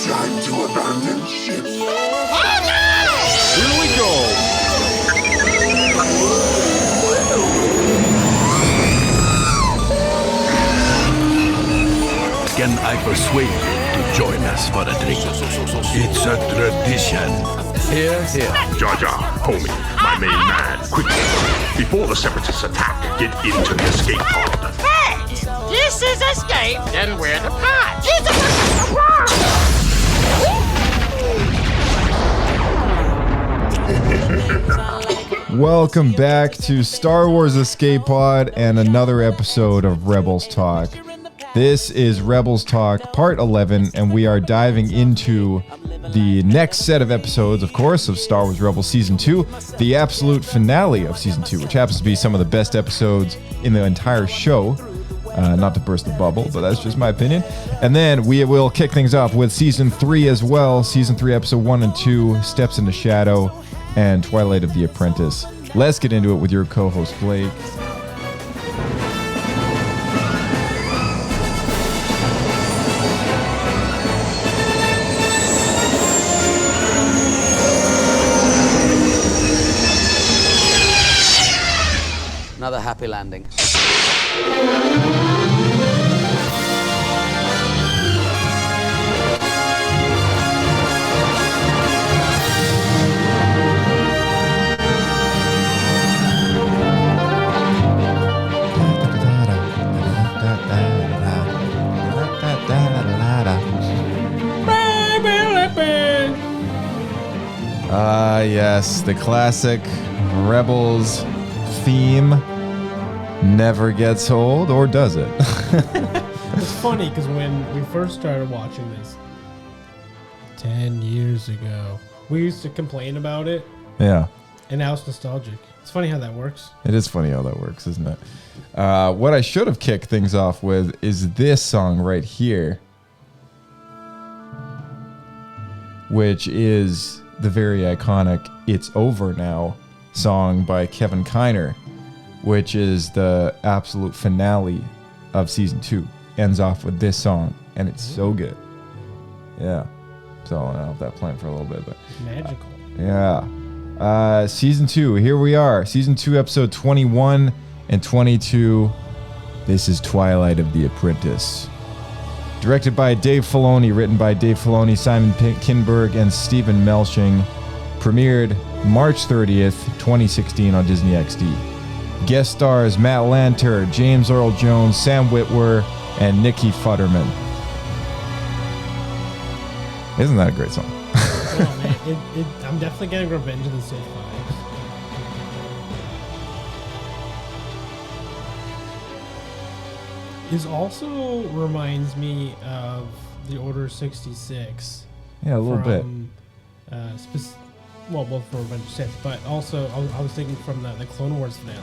Time to abandon ship. Oh no! Here we go! Can I persuade you to join us for a drink? It's a tradition. Here, here. Jar Jar, homie, my main man, quickly. Before the Separatists attack, get into the escape pod. Hey! This is escape, then we're the pod. Welcome back to Star Wars Escape Pod and another episode of Rebels Talk. This is Rebels Talk Part 11, and we are diving into the next set of episodes, of course, of Star Wars Rebels Season 2, the absolute finale of Season 2, which happens to be some of the best episodes in the entire show. Not to burst the bubble, but that's just my opinion. And then we will kick things off with Season 3 as well. Season 3, Episode 1 and 2, Steps into Shadow, and Twilight of the Apprentice. Let's get into it with your co-host, Blake. Another happy landing. Yes, the classic Rebels theme never gets old, or does it? It's funny because when we first started watching this 10 years ago, we used to complain about it, Yeah, and now it's nostalgic. It's funny how that works. it is funny how that works, isn't it? What I should have kicked things off with is this song right here, which is the very iconic It's Over Now song by Kevin Kiner, which is the absolute finale of Season 2. Ends off with this song, and it's so good. Yeah. So I'll have that playing for a little bit, but Magical. yeah. Season 2, here we are. Season 2, Episode 21 and 22. This is Twilight of the Apprentice. Directed by Dave Filoni, written by Dave Filoni, Simon Kinberg, and Stephen Melching. Premiered March 30th, 2016 on Disney XD. Guest stars Matt Lanter, James Earl Jones, Sam Witwer, and Nikki Futterman. Isn't that a great song? Oh, man. I'm definitely getting Revenge of the Sith vibes. This also reminds me of the Order 66. Yeah, a little bit. Both for Revenge of the Sith, but also I was thinking from the Clone Wars finale.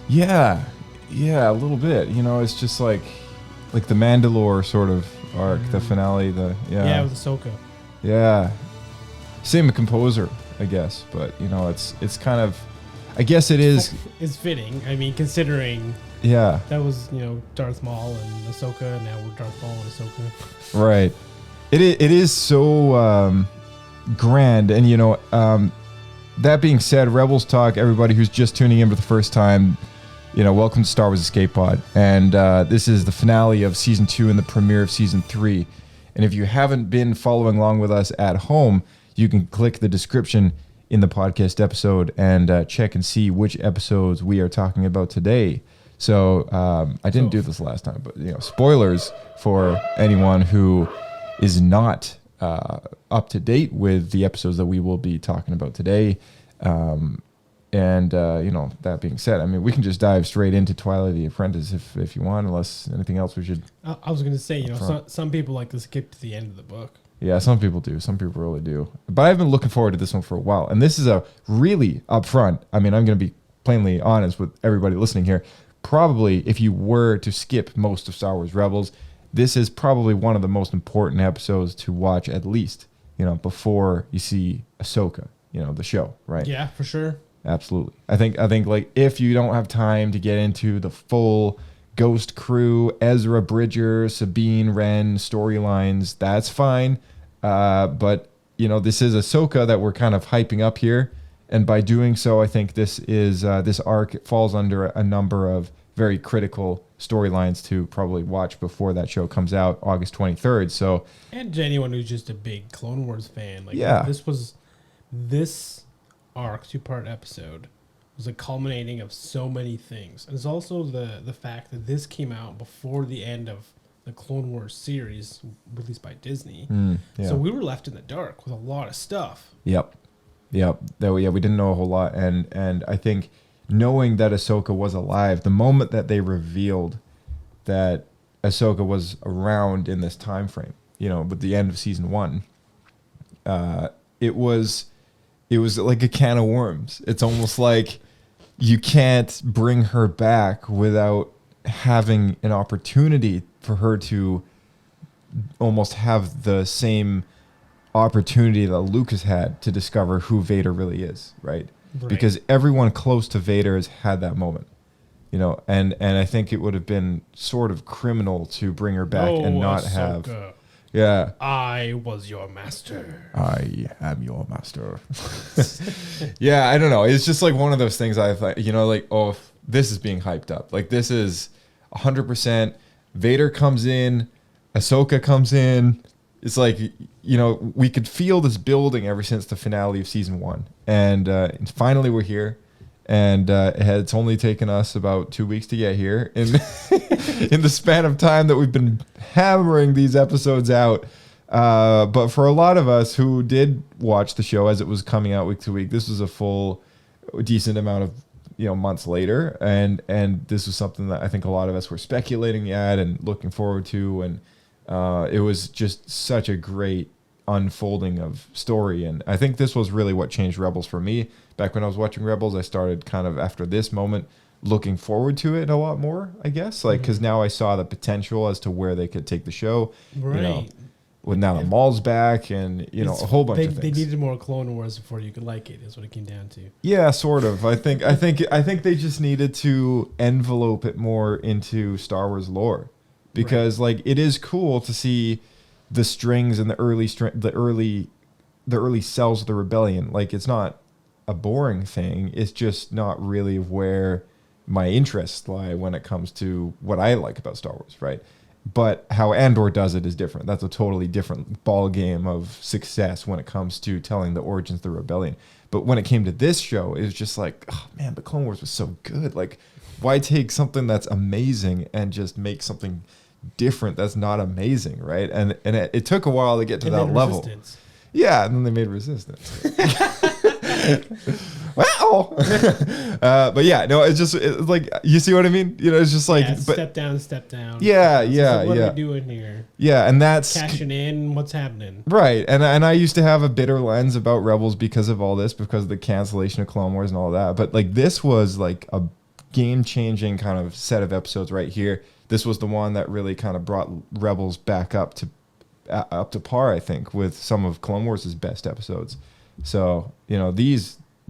Yeah, a little bit. You know, it's just like the Mandalore sort of arc, the finale. Yeah, with Ahsoka. Yeah, same composer, I guess, but you know, it's kind of, I guess it is. It's fitting. I mean, considering Yeah, that was Darth Maul and Ahsoka, and now we're Darth Maul and Ahsoka. right. It is so grand, and that being said, Rebels Talk, everybody who's just tuning in for the first time, welcome to Star Wars Escape Pod. And this is the finale of Season 2 and the premiere of Season 3. And if you haven't been following along with us at home, you can click the description in the podcast episode and check and see which episodes we are talking about today. So I didn't do this last time, but spoilers for anyone who is not up to date with the episodes that we will be talking about today. That being said, I mean, we can just dive straight into Twilight of the Apprentice if you want, unless anything else we should. I was going to say, some people like to skip to the end of the book. Yeah, some people do. Some people really do. But I've been looking forward to this one for a while. And this is a really upfront. I mean, I'm going to be plainly honest with everybody listening here. Probably, if you were to skip most of Star Wars Rebels, this is probably one of the most important episodes to watch, at least, before you see Ahsoka, the show, right? Yeah, for sure. Absolutely. I think like if you don't have time to get into the full Ghost Crew, Ezra Bridger, Sabine Wren storylines, that's fine. But this is Ahsoka that we're kind of hyping up here, and by doing so, I think this arc falls under a number of very critical storylines to probably watch before that show comes out August 23rd. So, and to anyone who's just a big Clone Wars fan, this arc 2-part episode was a culminating of so many things. And it's also the fact that this came out before the end of the Clone Wars series released by Disney. So we were left in the dark with a lot of stuff. Yep. We didn't know a whole lot, and I think knowing that Ahsoka was alive, the moment that they revealed that Ahsoka was around in this time frame, with the end of season 1, it was like a can of worms. It's almost like you can't bring her back without having an opportunity for her to almost have the same opportunity that Lucas had to discover who Vader really is, right? Because everyone close to Vader has had that moment, and I think it would have been sort of criminal to bring her back and not Ahsoka. have. Yeah. I was your master. I am your master. Yeah, I don't know. It's just like one of those things I thought, this is being hyped up. Like, this is 100%. Vader comes in, Ahsoka comes in. It's like, we could feel this building ever since the finale of season 1. And finally we're here. And it's only taken us about 2 weeks to get here in in the span of time that we've been hammering these episodes out. But for a lot of us who did watch the show as it was coming out week to week, this was a full, decent amount of months later, and this was something that I think a lot of us were speculating at and looking forward to, and it was just such a great unfolding of story. And I think this was really what changed Rebels for me. Back when I was watching Rebels, I started kind of after this moment looking forward to it a lot more, I guess, because now I saw the potential as to where they could take the show. Right. With now the Maul's back, and a whole bunch of things. They needed more Clone Wars before you could like it. Is what it came down to. Yeah, sort of. I think they just needed to envelope it more into Star Wars lore, because it is cool to see the strings and the early cells of the rebellion. Like, it's not a boring thing. It's just not really where my interests lie when it comes to what I like about Star Wars, right? But how Andor does it is different. That's a totally different ball game of success when it comes to telling the origins of the rebellion. But when it came to this show, it was just like, oh man, but Clone Wars was so good. Like, why take something that's amazing and just make something different that's not amazing, right? And it took a while to get to that level. Resistance. Yeah, and then they made Resistance. Well, but yeah, no, it's like, you see what I mean? It's just like, step down. Yeah, what are we doing here? Yeah, and that's cashing in. What's happening? Right, and I used to have a bitter lens about Rebels because of all this, because of the cancellation of Clone Wars and all that. But like, this was like a game-changing kind of set of episodes right here. This was the one that really kind of brought Rebels back up to par, I think, with some of Clone Wars' best episodes. So,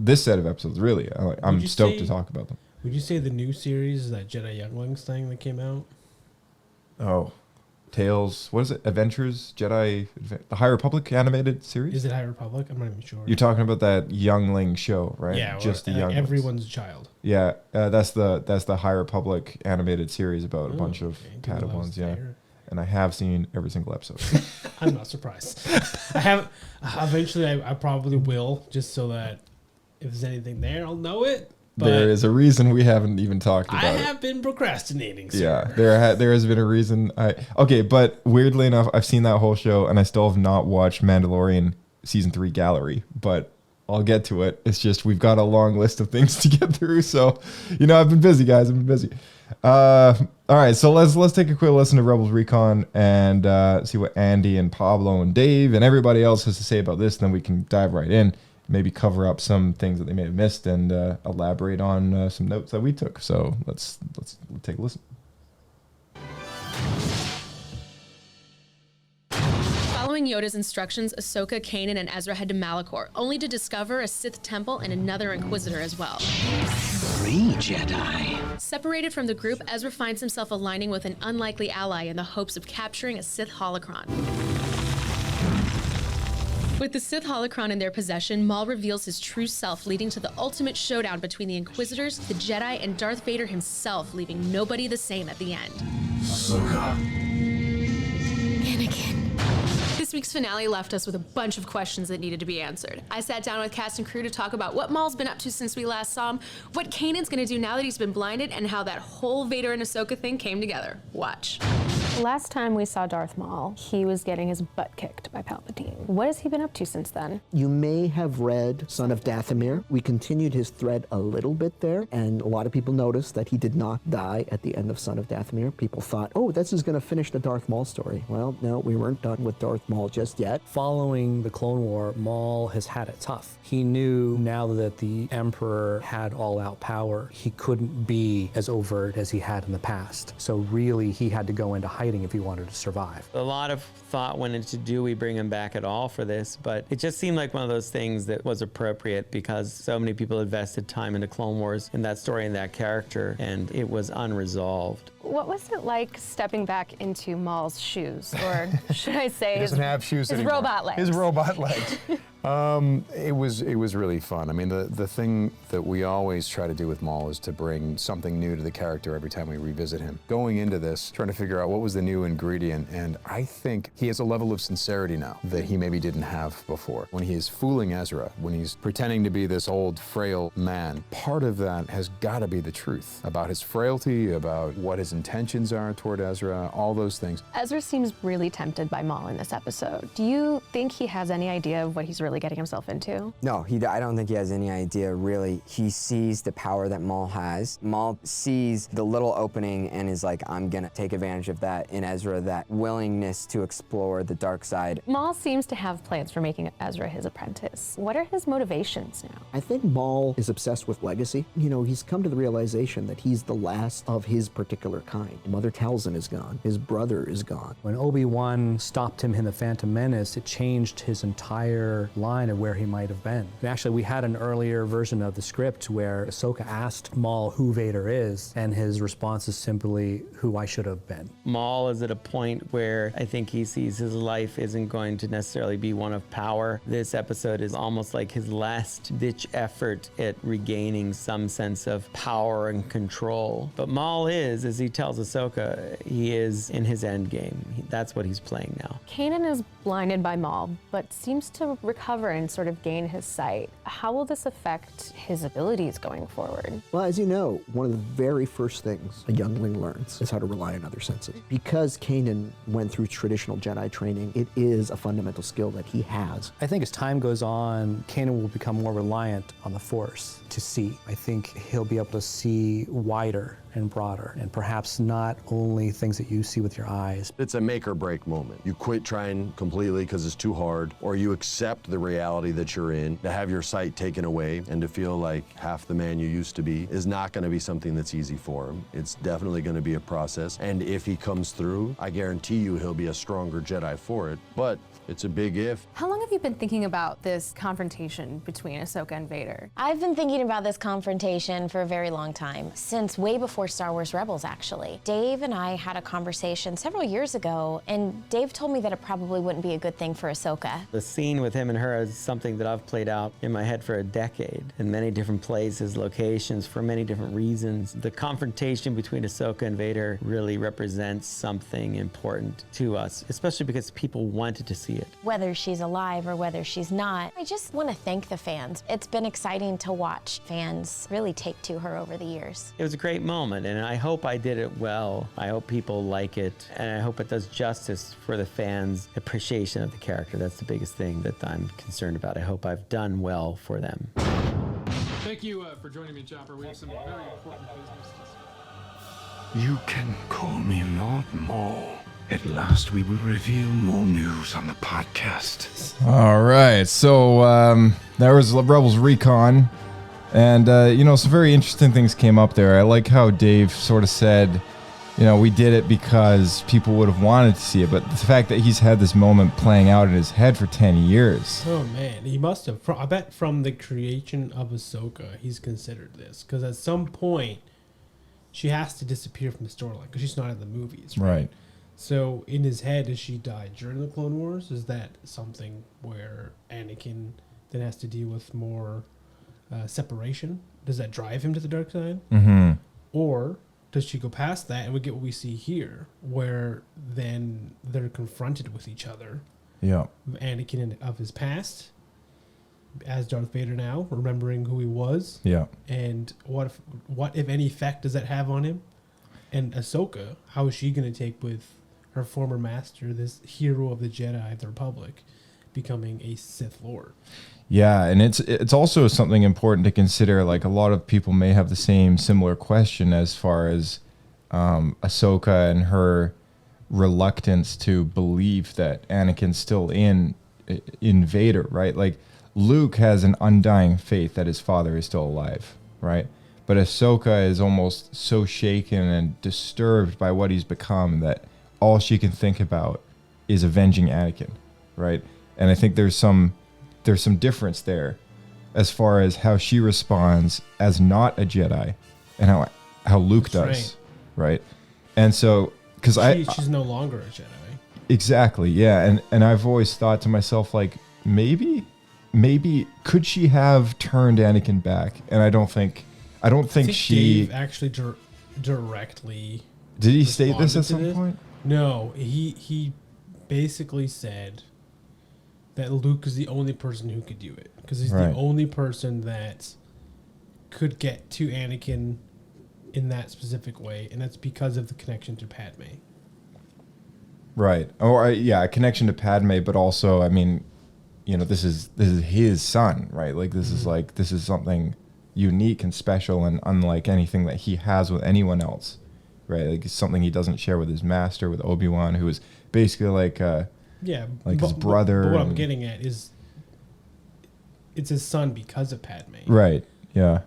this set of episodes, really, I'm stoked to talk about them. Would you say the new series is that Jedi Younglings thing that came out? Oh, Tales, what is it? Adventures, Jedi, the High Republic animated series? Is it High Republic? I'm not even sure. You're talking about that youngling show, right? Yeah, just the young everyone's child. Yeah, that's the High Republic animated series about a bunch of Padawans. Yeah, and I have seen every single episode. I'm not surprised. I have. Eventually, I probably will, just so that if there's anything there, I'll know it. But there is a reason we haven't even talked about it. I have been procrastinating, sir. Yeah, there has been a reason. But weirdly enough, I've seen that whole show, and I still have not watched Mandalorian Season 3 Gallery, but I'll get to it. It's just we've got a long list of things to get through, so, I've been busy, guys. I've been busy. All right, so let's take a quick listen to Rebels Recon and see what Andy and Pablo and Dave and everybody else has to say about this, and then we can dive right in. Maybe cover up some things that they may have missed and elaborate on some notes that we took. So let's take a listen. Following Yoda's instructions, Ahsoka, Kanan, and Ezra head to Malachor, only to discover a Sith temple and another Inquisitor as well. 3 Jedi. Separated from the group, Ezra finds himself aligning with an unlikely ally in the hopes of capturing a Sith holocron. With the Sith holocron in their possession, Maul reveals his true self, leading to the ultimate showdown between the Inquisitors, the Jedi, and Darth Vader himself, leaving nobody the same at the end. Ahsoka. Anakin. This week's finale left us with a bunch of questions that needed to be answered. I sat down with cast and crew to talk about what Maul's been up to since we last saw him, what Kanan's gonna do now that he's been blinded, and how that whole Vader and Ahsoka thing came together. Watch. Last time we saw Darth Maul, he was getting his butt kicked by Palpatine. What has he been up to since then? You may have read Son of Dathomir. We continued his thread a little bit there, and a lot of people noticed that he did not die at the end of Son of Dathomir. People thought, oh, this is going to finish the Darth Maul story. Well, no, we weren't done with Darth Maul just yet. Following the Clone War, Maul has had it tough. He knew now that the Emperor had all-out power, he couldn't be as overt as he had in the past. So really, he had to go into hiding if he wanted to survive. A lot of thought went into, do we bring him back at all for this? But it just seemed like one of those things that was appropriate because so many people invested time into Clone Wars in that story and that character, and it was unresolved. What was it like stepping back into Maul's shoes? Or should I say he doesn't have shoes his anymore. robot legs? His robot legs. It was really fun. I mean, the thing that we always try to do with Maul is to bring something new to the character every time we revisit him. Going into this, trying to figure out what was the new ingredient, and I think he has a level of sincerity now that he maybe didn't have before. When he is fooling Ezra, when he's pretending to be this old, frail man, part of that has got to be the truth about his frailty, about what his intentions are toward Ezra, all those things. Ezra seems really tempted by Maul in this episode. Do you think he has any idea of what he's really getting himself into? No, I don't think he has any idea, really. He sees the power that Maul has. Maul sees the little opening and is like, I'm gonna take advantage of that. In Ezra, that willingness to explore the dark side. Maul seems to have plans for making Ezra his apprentice. What are his motivations now? I think Maul is obsessed with legacy. You know, he's come to the realization that he's the last of his particular kind. Mother Talzin is gone. His brother is gone. When Obi-Wan stopped him in The Phantom Menace, it changed his entire line of where he might have been. And actually, we had an earlier version of the script where Ahsoka asked Maul who Vader is, and his response is simply, who I should have been. Maul is at a point where I think he sees his life isn't going to necessarily be one of power. This episode is almost like his last-ditch effort at regaining some sense of power and control. But Maul is, as he tells Ahsoka, he is in his end game. That's what he's playing now. Kanan is blinded by Maul, but seems to recover and sort of gain his sight. How will this affect his abilities going forward? Well, as you know, one of the very first things a youngling learns is how to rely on other senses. Because Kanan went through traditional Jedi training, it is a fundamental skill that he has. I think as time goes on, Kanan will become more reliant on the Force to see. I think he'll be able to see wider and broader, and perhaps not only things that you see with your eyes. It's a make or break moment. You quit trying completely because it's too hard, or you accept the reality that you're in. To have your sight taken away and to feel like half the man you used to be is not going to be something that's easy for him. It's definitely going to be a process, and if he comes through, I guarantee you he'll be a stronger Jedi for it, but it's a big if. How long have you been thinking about this confrontation between Ahsoka and Vader? I've been thinking about this confrontation for a very long time, since way before Star Wars Rebels, actually. Dave and I had a conversation several years ago, and Dave told me that it probably wouldn't be a good thing for Ahsoka. The scene with him and her is something that I've played out in my head for a decade, in many different places, locations, for many different reasons. The confrontation between Ahsoka and Vader really represents something important to us, especially because people wanted to see it. Whether she's alive or whether she's not, I just want to thank the fans. It's been exciting to watch fans really take to her over the years. It was a great moment, and I hope I did it well. I hope people like it, and I hope it does justice for the fans' appreciation of the character. That's the biggest thing that I'm concerned about. I hope I've done well for them. Thank you for joining me, Chopper. We have some very important business to discuss. You can call me Lord Maul. At last, we will reveal more news on the podcast. All right, so there was Rebels Recon, and you know, some very interesting things came up there. I like how Dave sort of said, you know, we did it because people would have wanted to see it, but the fact that he's had this moment playing out in his head for 10 years. Oh man, he must have. I bet from the creation of Ahsoka, he's considered this, because at some point, she has to disappear from the storyline because she's not in the movies, Right. So in his head, does she die during the Clone Wars? Is that something where Anakin then has to deal with more separation? Does that drive him to the dark side? Mm-hmm. Or does she go past that and we get what we see here, where then they're confronted with each other? Yeah. Anakin of his past as Darth Vader now, remembering who he was. Yeah. And what if any effect does that have on him? And Ahsoka, how is she going to take with her former master, this hero of the Jedi of the Republic, becoming a Sith Lord? Yeah, and it's also something important to consider. Like, a lot of people may have the similar question as far as Ahsoka and her reluctance to believe that Anakin's still in Vader, right? Like, Luke has an undying faith that his father is still alive, right? But Ahsoka is almost so shaken and disturbed by what he's become that all she can think about is avenging Anakin, right? And I think there's some difference there as far as how she responds as not a Jedi and how Luke does, right? And so, because she's no longer a Jedi. Exactly, yeah. And I've always thought to myself, like, maybe could she have turned Anakin back? And I don't think she Dave actually directly. Did he state this at responded to some this. point? No, he basically said that Luke is the only person who could do it, because he's Right. the only person that could get to Anakin in that specific way, and that's because of the connection to Padme. Right. Or yeah, a connection to Padme, but also, I mean, you know, this is his son, right? Like, this is something unique and special and unlike anything that he has with anyone else, right? Like, it's something he doesn't share with his master, with Obi-Wan, who is basically like his brother. But what I'm getting at is, it's his son because of Padme. Right. Yeah.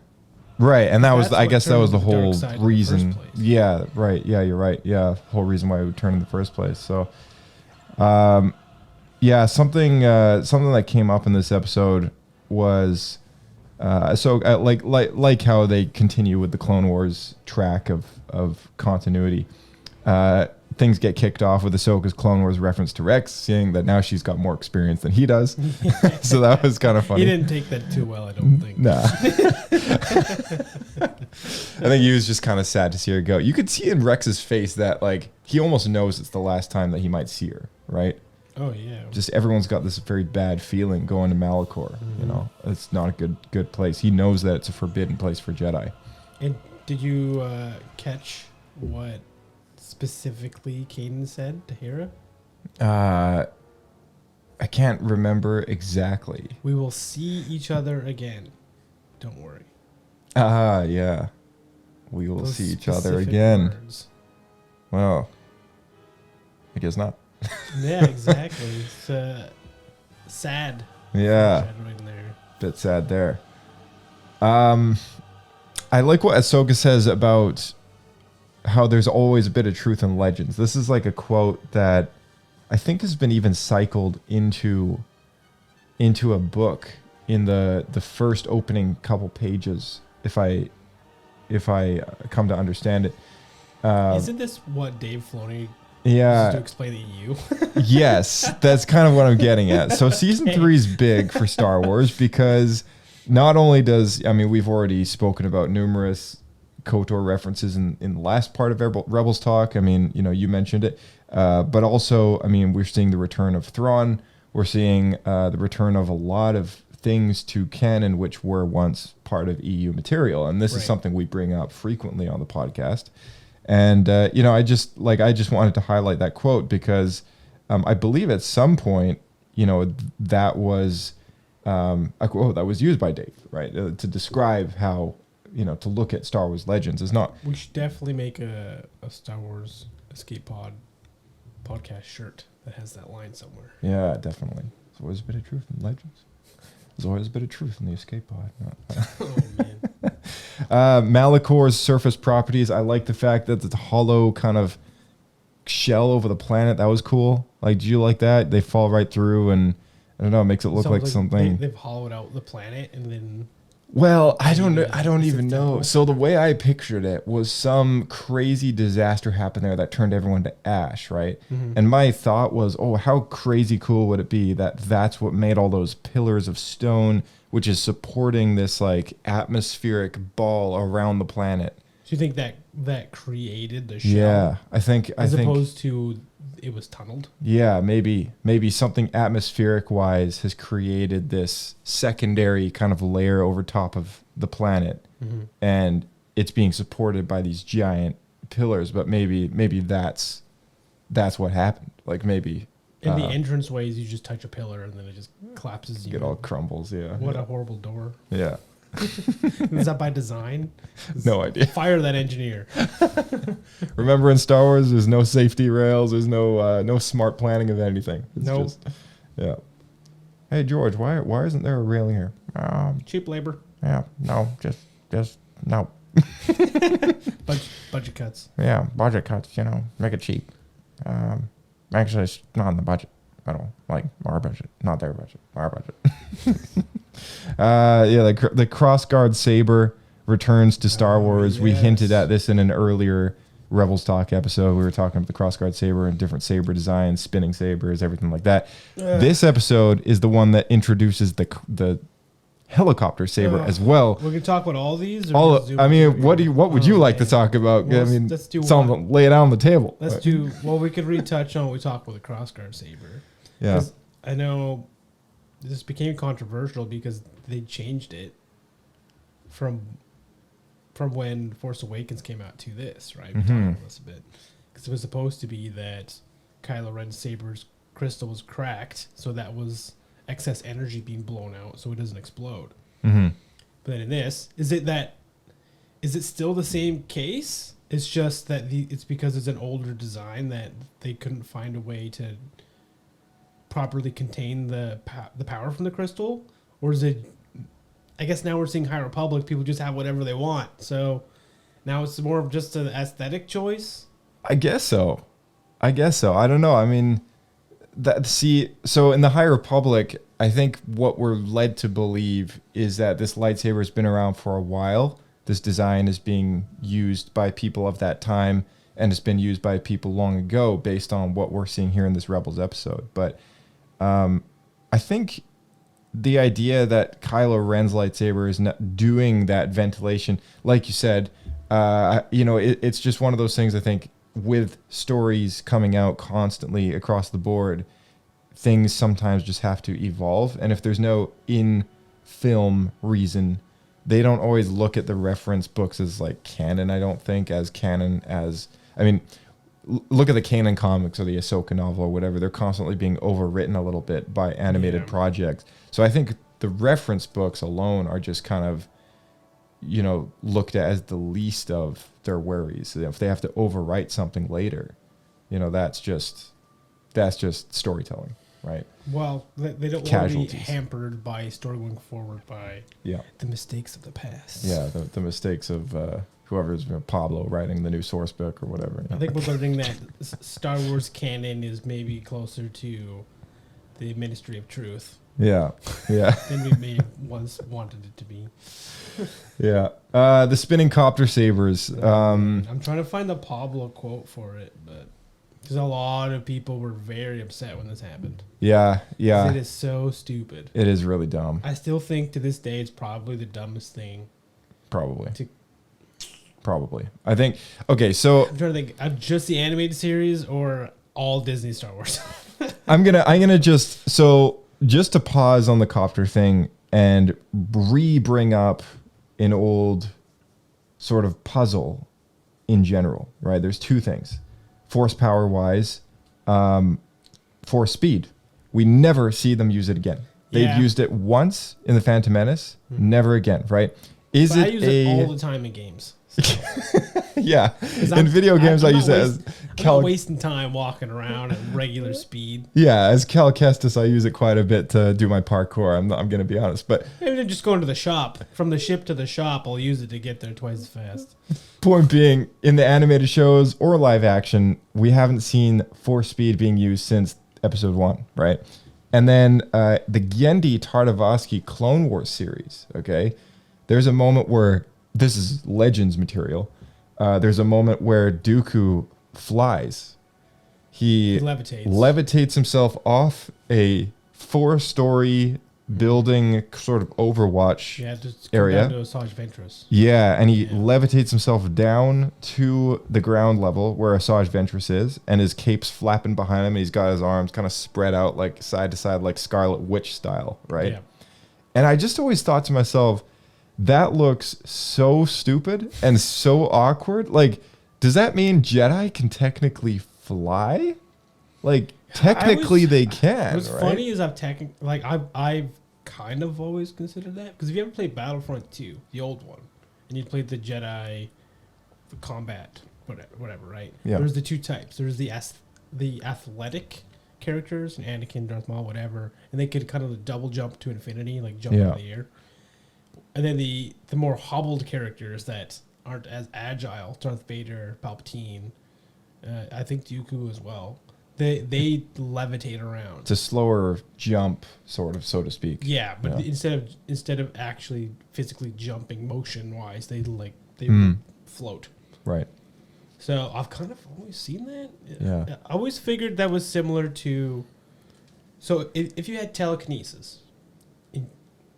Right. And that was, That's I what guess that turned was the him to the dark whole side in the reason. first place. Yeah. Right. Yeah. You're right. Yeah. Whole reason why it would turn in the first place. So, yeah, something that came up in this episode was, like how they continue with the Clone Wars track of continuity. Things get kicked off with Ahsoka's Clone Wars reference to Rex, saying that now she's got more experience than he does. So that was kind of funny. He didn't take that too well, I don't think. Nah. I think he was just kind of sad to see her go. You could see in Rex's face that, like, he almost knows it's the last time that he might see her, right? Oh, yeah. Just everyone's got this very bad feeling going to Malachor. You know, it's not a good place. He knows that it's a forbidden place for Jedi. And did you catch what specifically Kanan said to Hera? I can't remember exactly. We will see each other again. Don't worry. Yeah. We will Those see each other specific again. words. Well, I guess not. Yeah, exactly. It's sad. Yeah. Right there. Bit sad there. I like what Ahsoka says about how there's always a bit of truth in legends. This is like a quote that I think has been even cycled into a book in the first opening couple pages, if I come to understand it. Isn't this what Dave Filoni Yeah. uses to explain to you? Yes, that's kind of what I'm getting at. So season 3 is big for Star Wars because not only does, I mean, we've already spoken about numerous KOTOR references in the last part of Rebels talk. I mean, you know, you mentioned it. But also, I mean, we're seeing the return of Thrawn. We're seeing the return of a lot of things to canon which were once part of EU material. And this is something we bring up frequently on the podcast. And, you know, I just wanted to highlight that quote because I believe at some point, you know, that was a quote that was used by Dave, right? To describe how, you know, to look at Star Wars Legends is not... We should definitely make a Star Wars Escape Pod podcast shirt that has that line somewhere. Yeah, definitely. There's always a bit of truth in Legends. There's always a bit of truth in the Escape Pod. Oh, man. Malachor's surface properties. I like the fact that it's a hollow kind of shell over the planet. That was cool. Like, do you like that? They fall right through and, I don't know, it makes it look Sounds like something... They've hollowed out the planet and then Well, I don't know. I don't even know. So the way I pictured it was some crazy disaster happened there that turned everyone to ash, right? Mhm. And my thought was, oh, how crazy cool would it be that that's what made all those pillars of stone, which is supporting this like atmospheric ball around the planet. Do you think that created the shell? Yeah, I think as opposed to it was tunneled. Yeah, maybe something atmospheric wise has created this secondary kind of layer over top of the planet, Mhm. and it's being supported by these giant pillars. But maybe that's what happened. Like maybe In the entrance ways, you just touch a pillar and then it just collapses. it all crumbles. Yeah. What yeah. a horrible door. Yeah. Is that by design? No idea. Fire that engineer. Remember in Star Wars, there's no safety rails. There's no smart planning of anything. It's Nope. just, yeah. Hey George, why isn't there a railing here? Cheap labor. Yeah. No. Just no. Budget cuts. Yeah. Budget cuts. Make it cheap. Actually, it's not in the budget. I don't like our budget, not their budget. Our budget. The crossguard saber returns to Star Wars. We hinted at this in an earlier Rebels Talk episode. We were talking about the crossguard saber and different saber designs, spinning sabers, everything like that. This episode is the one that introduces the helicopter saber as well. We can talk about all these. Or just zoom What would you like to talk about? Well, let's do lay it out on the table. Let's do. Well, we could retouch on what we talked about the crossguard saber. Yeah. 'Cause I know this became controversial because they changed it from when Force Awakens came out to this, right? We talked about this a bit because it was supposed to be that Kylo Ren's saber's crystal was cracked, so that was excess energy being blown out, so it doesn't explode. Mm-hmm. But then in this, is it still the same case? It's just that it's because it's an older design that they couldn't find a way to properly contain the power from the crystal, or is it? I guess now we're seeing High Republic. People just have whatever they want, so now it's more of just an aesthetic choice. I guess so. I don't know. I mean, so in the High Republic, I think what we're led to believe is that this lightsaber has been around for a while. This design is being used by people of that time, and it's been used by people long ago based on what we're seeing here in this Rebels episode. But I think the idea that Kylo Ren's lightsaber is not doing that ventilation, like you said, it's just one of those things. I think with stories coming out constantly across the board, things sometimes just have to evolve. And if there's no in-film reason, they don't always look at the reference books as like canon. I don't think as canon as, look at the canon comics or the Ahsoka novel or whatever. They're constantly being overwritten a little bit by animated projects. So I think the reference books alone are just kind of, looked at as the least of their worries. If they have to overwrite something later, that's just storytelling, right? Well, they don't want to be hampered by story going forward by the mistakes of the past. Yeah, the mistakes of whoever's Pablo writing the new source book or whatever. I think we're learning that Star Wars canon is maybe closer to the Ministry of Truth. Yeah. than we may once wanted it to be. Yeah. The spinning copter sabers. I'm trying to find the Pablo quote for it, but because a lot of people were very upset when this happened. Yeah. It is so stupid. It is really dumb. I still think to this day it's probably the dumbest thing. Probably. I think. Okay, so I'm trying to think. Just the animated series or all Disney Star Wars. I'm gonna just to pause on the copter thing and bring up an old sort of puzzle in general, right? There's two things. Force power wise, force speed. We never see them use it again. They've used it once in the Phantom Menace, never again, right? I use it all the time in games. So. Yeah, in video games, I use it as I'm not wasting time walking around at regular speed. Yeah, as Cal Kestis, I use it quite a bit to do my parkour. I'm going to be honest, but maybe just going to the shop. From the ship to the shop, I'll use it to get there twice as fast. Point being, in the animated shows or live action, we haven't seen force speed being used since episode 1, right? And then the Genndy Tartakovsky Clone Wars series, okay? There's a moment where this is Legends material. There's a moment where Dooku flies. He levitates himself off a 4-story building, sort of Overwatch area. Down to Asajj Ventress. Yeah, and he levitates himself down to the ground level where Asajj Ventress is, and his cape's flapping behind him, and he's got his arms kind of spread out like side to side, like Scarlet Witch style, right? Yeah. And I just always thought to myself, that looks so stupid and so awkward. Like, does that mean Jedi can technically fly? Like, technically they can. What's right? funny is I've kind of always considered that, because if you ever played Battlefront 2, the old one, and you played the Jedi combat, whatever, right? Yeah. There's the two types. There's the athletic characters, and Anakin, Darth Maul, whatever, and they could kind of double jump to infinity, like jump in the air. And then the more hobbled characters that aren't as agile, Darth Vader, Palpatine, I think Dooku as well. They levitate around. It's a slower jump, sort of, so to speak. Yeah, but instead of actually physically jumping motion wise, they float. Right. So I've kind of always seen that. Yeah. I always figured that was similar to. So if you had telekinesis,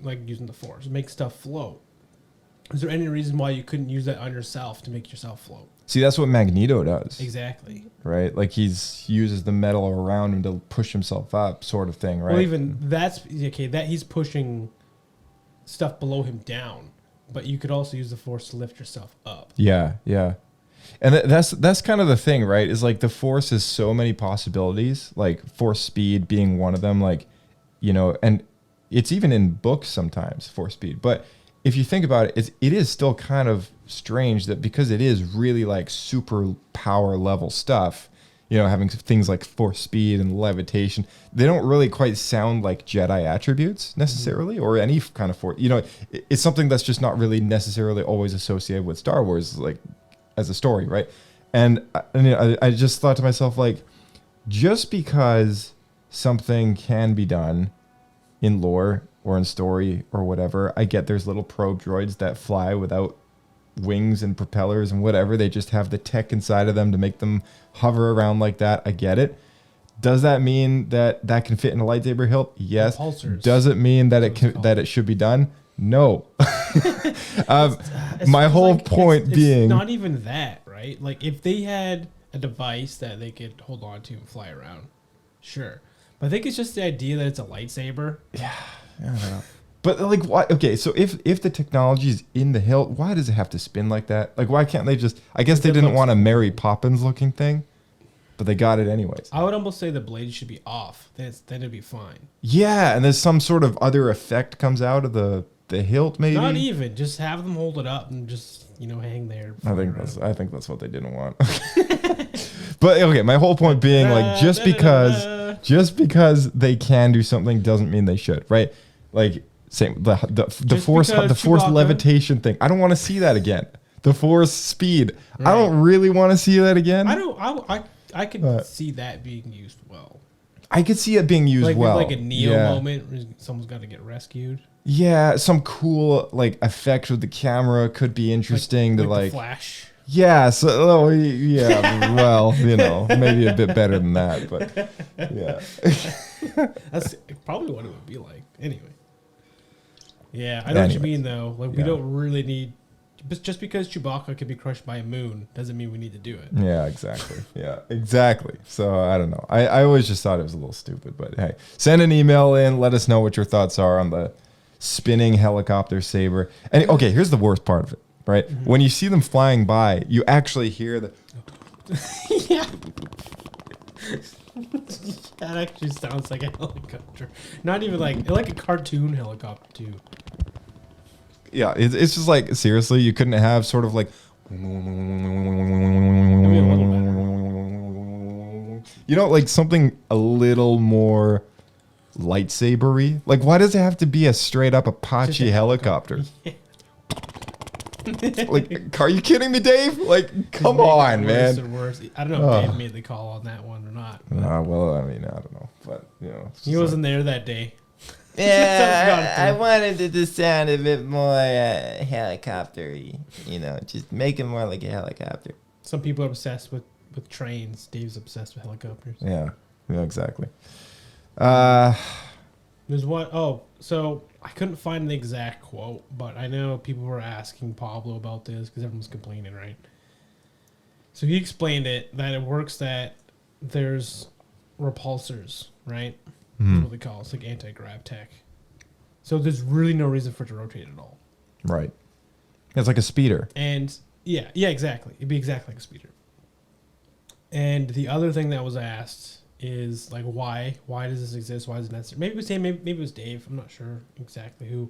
like using the Force, make stuff float, is there any reason why you couldn't use that on yourself to make yourself float? See, that's what Magneto does. Exactly. Right? Like, he uses the metal around him to push himself up, sort of thing, right? Well, even that's okay. That he's pushing stuff below him down, but you could also use the Force to lift yourself up. Yeah, yeah. And that's kind of the thing, right? Is like the Force has so many possibilities, like Force speed being one of them, like, you know, and it's even in books sometimes, Force speed. But if you think about it, it is still kind of strange that because it is really like super power level stuff, you know, having things like Force speed and levitation, they don't really quite sound like Jedi attributes necessarily, or any kind of Force. You know, it's something that's just not really necessarily always associated with Star Wars, like as a story, right? And I just thought to myself, like, just because something can be done in lore or in story or whatever, I get there's little probe droids that fly without wings and propellers and whatever. They just have the tech inside of them to make them hover around like that. I get it. Does that mean that can fit in a lightsaber hilt? Yes. Does it mean that it should be done? No. My whole point being, it's not even that, right? Like, if they had a device that they could hold on to and fly around, sure. But I think it's just the idea that it's a lightsaber. Yeah. I don't know. But like, why? Okay, so if the technology is in the hilt, why does it have to spin like that? Like, why can't they just? I guess they didn't want a Mary Poppins looking thing, but they got it anyways. I would almost say the blade should be off. Then it'd be fine. Yeah, and there's some sort of other effect comes out of the hilt, maybe. Not even. Just have them hold it up and just hang there. I think that's what they didn't want. But okay, my whole point being, like, just because they can do something doesn't mean they should, right? Like, same the Force levitation thing. I don't want to see that again. The Force speed. Right. I don't really want to see that again. I could see that being used well. I could see it being used well. Like a Neo moment where someone's got to get rescued. Yeah, some cool like effect with the camera could be interesting to like the Flash. Yeah, so yeah, well, you know, maybe a bit better than that, but yeah. That's probably what it would be like. Anyway. Yeah, I know what you mean though. Like, we don't really need, just because Chewbacca could be crushed by a moon doesn't mean we need to do it. Yeah, exactly. Yeah, exactly. So I don't know. I always just thought it was a little stupid, but hey, send an email in. Let us know what your thoughts are on the spinning helicopter saber. And okay, here's the worst part of it, right? Mm-hmm. When you see them flying by, you actually hear the. Yeah. That actually sounds like a helicopter. Not even like a cartoon helicopter too. Yeah, it's just like, seriously, you couldn't have sort of like, you know, like something a little more lightsabery. Like, why does it have to be a straight up Apache helicopter? Like, are you kidding me, Dave? Like, come on, man. I don't know if Dave made the call on that one or not. Well, I mean, I don't know, but you know, he wasn't there that day. Yeah, I wanted it to sound a bit more helicopter-y. You know, just make it more like a helicopter. Some people are obsessed with trains. Dave's obsessed with helicopters. Yeah, exactly. There's one so I couldn't find the exact quote, but I know people were asking Pablo about this because everyone's complaining, right? So he explained it, that it works that there's repulsors, right? That's what they call it. It's like anti-grav tech. So there's really no reason for it to rotate at all. Right. It's like a speeder. And yeah, exactly. It'd be exactly like a speeder. And the other thing that was asked is like, why does this exist? Why is it necessary? Maybe it was Dave. Maybe it was Dave. I'm not sure exactly who,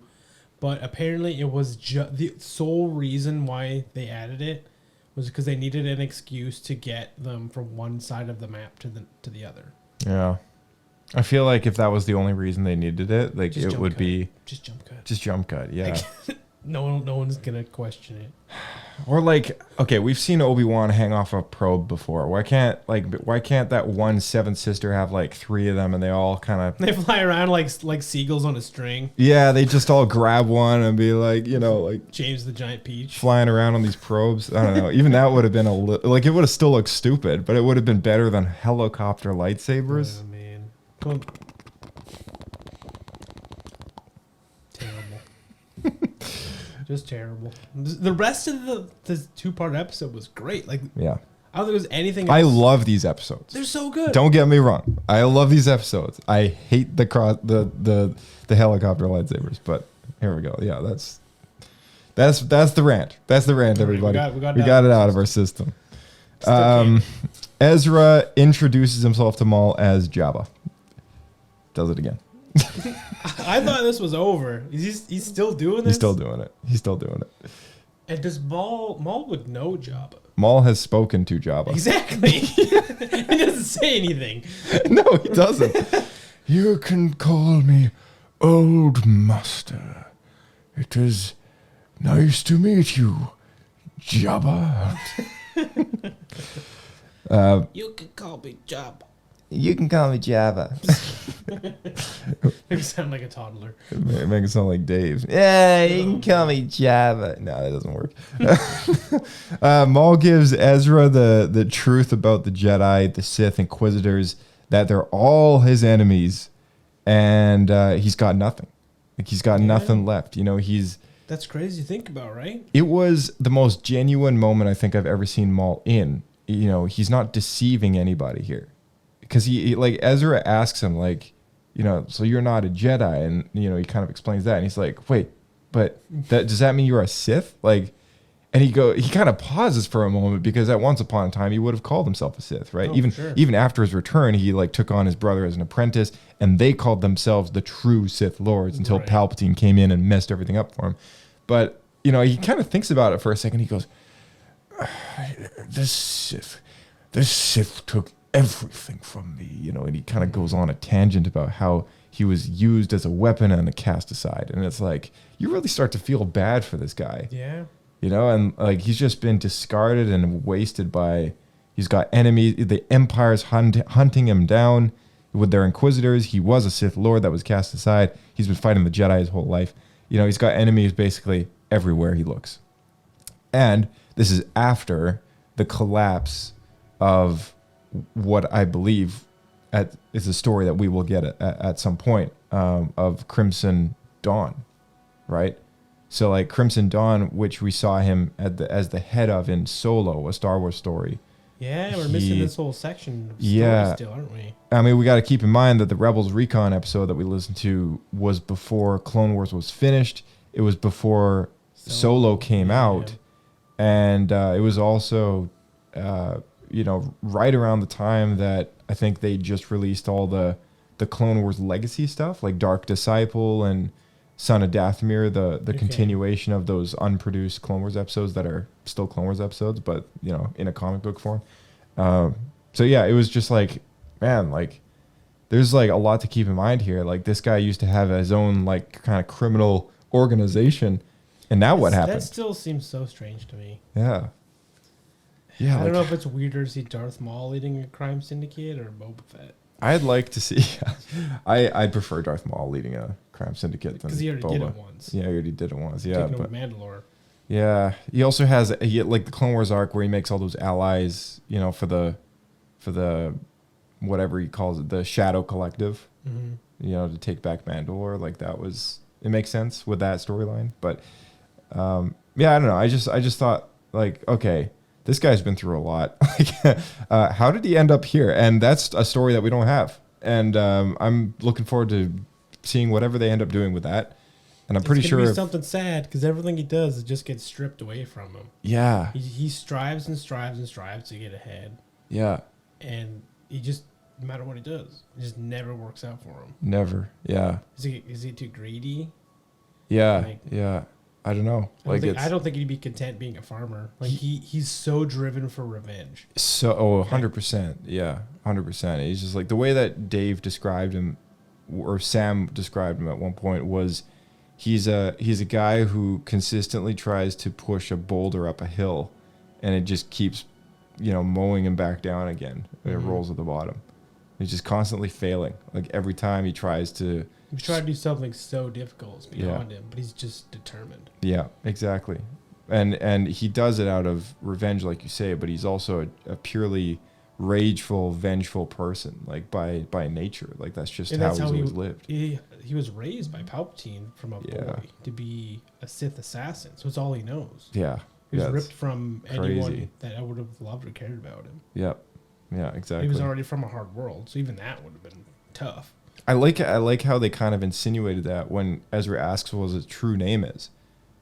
but apparently it was the sole reason why they added it was because they needed an excuse to get them from one side of the map to the other. Yeah. I feel like if that was the only reason they needed it, like Just it jump would cut. be Just jump cut. Just jump cut. Yeah. Like, no one's gonna question it. Or like, okay, we've seen Obi-Wan hang off a probe before. Why can't that one seventh sister have like 3 of them and they all kind of They fly around like seagulls on a string. Yeah, they just all grab one and be like, you know, like James the Giant Peach flying around on these probes. I don't know. Even that would have been like it would have still looked stupid, but it would have been better than helicopter lightsabers. Oh man. Well, just terrible. The rest of the 2-part episode was great. Like, Yeah. I don't think there's anything I else. love these episodes. They're so good. Don't get me wrong. I love these episodes. I hate the helicopter lightsabers, but here we go. Yeah, that's the rant. That's the rant, everybody. we got it out of our system. Ezra introduces himself to Maul as Jabba. Does it again. I thought this was over. He's still doing this? He's still doing it. And does Maul would know Jabba? Maul has spoken to Jabba. Exactly. He doesn't say anything. No, he doesn't. You can call me Old Master. It is nice to meet you, Jabba. You can call me Jabba. You can call me Jabba. Make it sound like a toddler. Make it sound like Dave. Yeah, you can call me Jabba. No, that doesn't work. Maul gives Ezra the truth about the Jedi, the Sith, Inquisitors, that they're all his enemies, and he's got nothing. Like he's got nothing left. You know, That's crazy to think about, right? It was the most genuine moment I think I've ever seen Maul in. You know, he's not deceiving anybody here. Because he like Ezra asks him like, you know, so you're not a Jedi, and you know he kind of explains that, and he's like, wait, but does that mean you're a Sith? Like, and he kind of pauses for a moment because at once upon a time he would have called himself a Sith, right? Oh, sure. Even after his return, he like took on his brother as an apprentice, and they called themselves the true Sith Lords until Palpatine came in and messed everything up for him. But you know, he kind of thinks about it for a second. He goes, the Sith took everything from me, you know, and he kind of goes on a tangent about how he was used as a weapon and a cast aside, and it's like you really start to feel bad for this guy. Yeah. You know, and like he's just been discarded and wasted by. He's got enemies. The Empire's hunting him down with their Inquisitors. He was a Sith Lord that was cast aside. He's been fighting the Jedi his whole life. You know, he's got enemies basically everywhere he looks. And this is after the collapse of what I believe is a story that we will get at some point of Crimson Dawn, right? So like Crimson Dawn, which we saw him as the head of in Solo, a Star Wars story. Yeah, we're missing this whole section of story still, aren't we? I mean, we got to keep in mind that the Rebels Recon episode that we listened to was before Clone Wars was finished. It was before Solo came out. And it was also, you know, right around the time that I think they just released all the Clone Wars legacy stuff, like Dark Disciple and Son of Dathomir, the continuation of those unproduced Clone Wars episodes that are still Clone Wars episodes, but, you know, in a comic book form. So, yeah, it was just like, man, like, there's, like, a lot to keep in mind here. Like, this guy used to have his own, like, kind of criminal organization, and now what happened? That still seems so strange to me. Yeah. Yeah. I don't know if it's weirder to see Darth Maul leading a crime syndicate or Boba Fett. I'd like to see. I'd prefer Darth Maul leading a Crime Syndicate than 'Cause he already did Boba. it once. Yeah, he already did it once. Yeah, Taking over but Mandalore. yeah, he also has like the Clone Wars arc where he makes all those allies, you know, for the whatever he calls it, the Shadow Collective. Mhm. You know, to take back Mandalore. Like that was, it makes sense with that storyline. But yeah, I don't know. I just thought like, okay, this guy's been through a lot. Like, how did he end up here? And that's a story that we don't have. And I'm looking forward to seeing whatever they end up doing with that. And I'm pretty It's sure gonna be something sad because everything he does is just gets stripped away from him. Yeah. He strives and strives and strives to get ahead. Yeah. And he just, no matter what he does, it just never works out for him. Never. Yeah. Is he too greedy? Yeah. Like, Yeah. I don't know. I don't think he'd be content being a farmer. Like he's so driven for revenge. So 100%. Yeah. 100%. He's just like the way that Dave described him, or Sam described him at one point, was he's a guy who consistently tries to push a boulder up a hill, and it just keeps, you know, mowing him back down again. And it rolls at the bottom. He's just constantly failing. Like every time he tries to. He's trying to do something so difficult, it's beyond him, but he's just determined. Yeah, exactly. And he does it out of revenge, like you say, but he's also a purely rageful, vengeful person, like by nature. Like that's just how he's always lived. He was raised by Palpatine from a boy to be a Sith assassin, so it's all he knows. Yeah. He was Yeah, ripped from anyone crazy. that I would have loved or cared about him. Yep. Yeah, exactly. He was already from a hard world, so even that would have been tough. I like how they kind of insinuated that when Ezra asks what his true name is.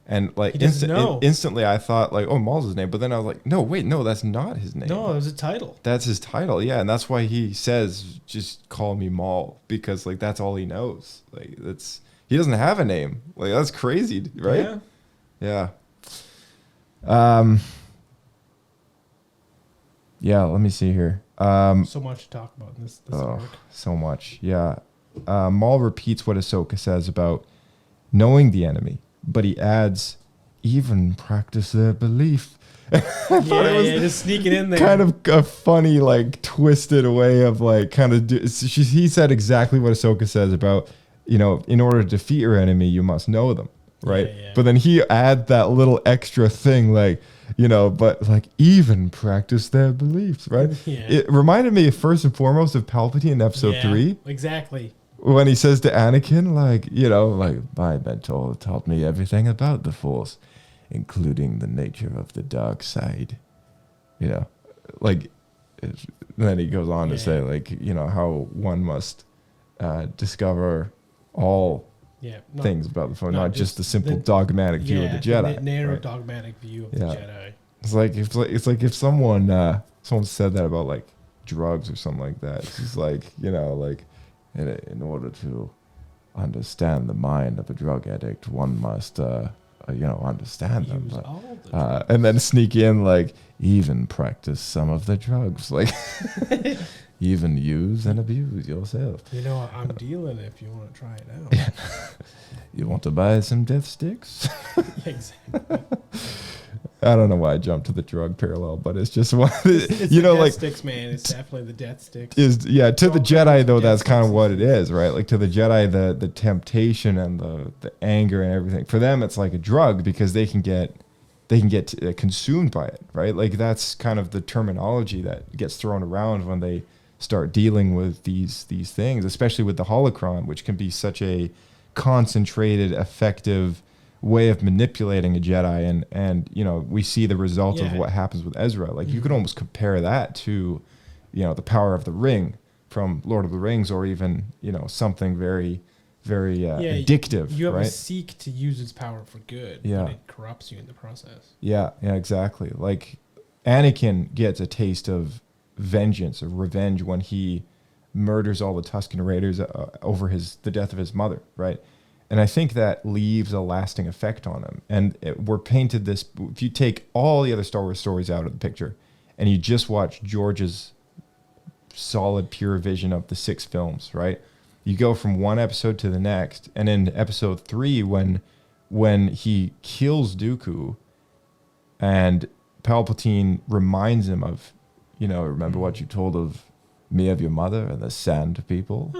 And like He doesn't know. Instantly I thought like, oh, Maul's his name, but then I was like, no, wait, no, that's not his name. No, it was a title. That's his title, yeah, and that's why he says just call me Maul, because like that's all he knows. Like he doesn't have a name. Like that's crazy, right? Yeah. Yeah. Yeah, let me see here. So much to talk about in this arc. So much. Yeah. Maul repeats what Ahsoka says about knowing the enemy, but he adds, even practice their belief. Just sneak it in there. Kind of a funny, like, twisted way of, like, kind of... he said exactly what Ahsoka says about, you know, in order to defeat your enemy, you must know them, right? Yeah. But then he add that little extra thing, like, you know, but, like, even practice their beliefs, right? Yeah. It reminded me, first and foremost, of Palpatine in Episode 3. Exactly. When he says to Anakin, like, you know, like, my mentor taught me everything about the Force, including the nature of the dark side. You know, like, then he goes on to say, like, you know, how one must discover all things about the Force, not just the simple dogmatic view of the Jedi. The narrow right? dogmatic view of the Jedi. It's like if someone said that about like drugs or something like that. It's just like, you know, like in order to understand the mind of a drug addict, one must you know, understand them, but, and then sneak in like even practice some of the drugs, like even use and abuse yourself. You know, I'm dealing if you want to try it out. You want to buy some death sticks? Exactly. I don't know why I jumped to the drug parallel, but it's just one. It's You know, the like death sticks, man. It's definitely the death sticks. to the Jedi though, that's kind of what it is, right? Like to the Jedi, the temptation and the anger and everything. For them, it's like a drug because they can get consumed by it, right? Like that's kind of the terminology that gets thrown around when they start dealing with these things, especially with the holocron, which can be such a concentrated, effective way of manipulating a Jedi, and you know, we see the result of what happens with Ezra. Like you could almost compare that to, you know, the power of the ring from Lord of the Rings, or even, you know, something very, very addictive. You have right? to seek to use its power for good, Yeah. but it corrupts you in the process. Yeah, exactly. Like Anakin gets a taste of vengeance or revenge when he murders all the Tusken Raiders over the death of his mother, right? And I think that leaves a lasting effect on him. And we're painted this, if you take all the other Star Wars stories out of the picture and you just watch George's solid, pure vision of the 6 films, right? You go from one episode to the next. And in episode 3, when he kills Dooku and Palpatine reminds him of, you know, remember what you told of me of your mother and the Sand people?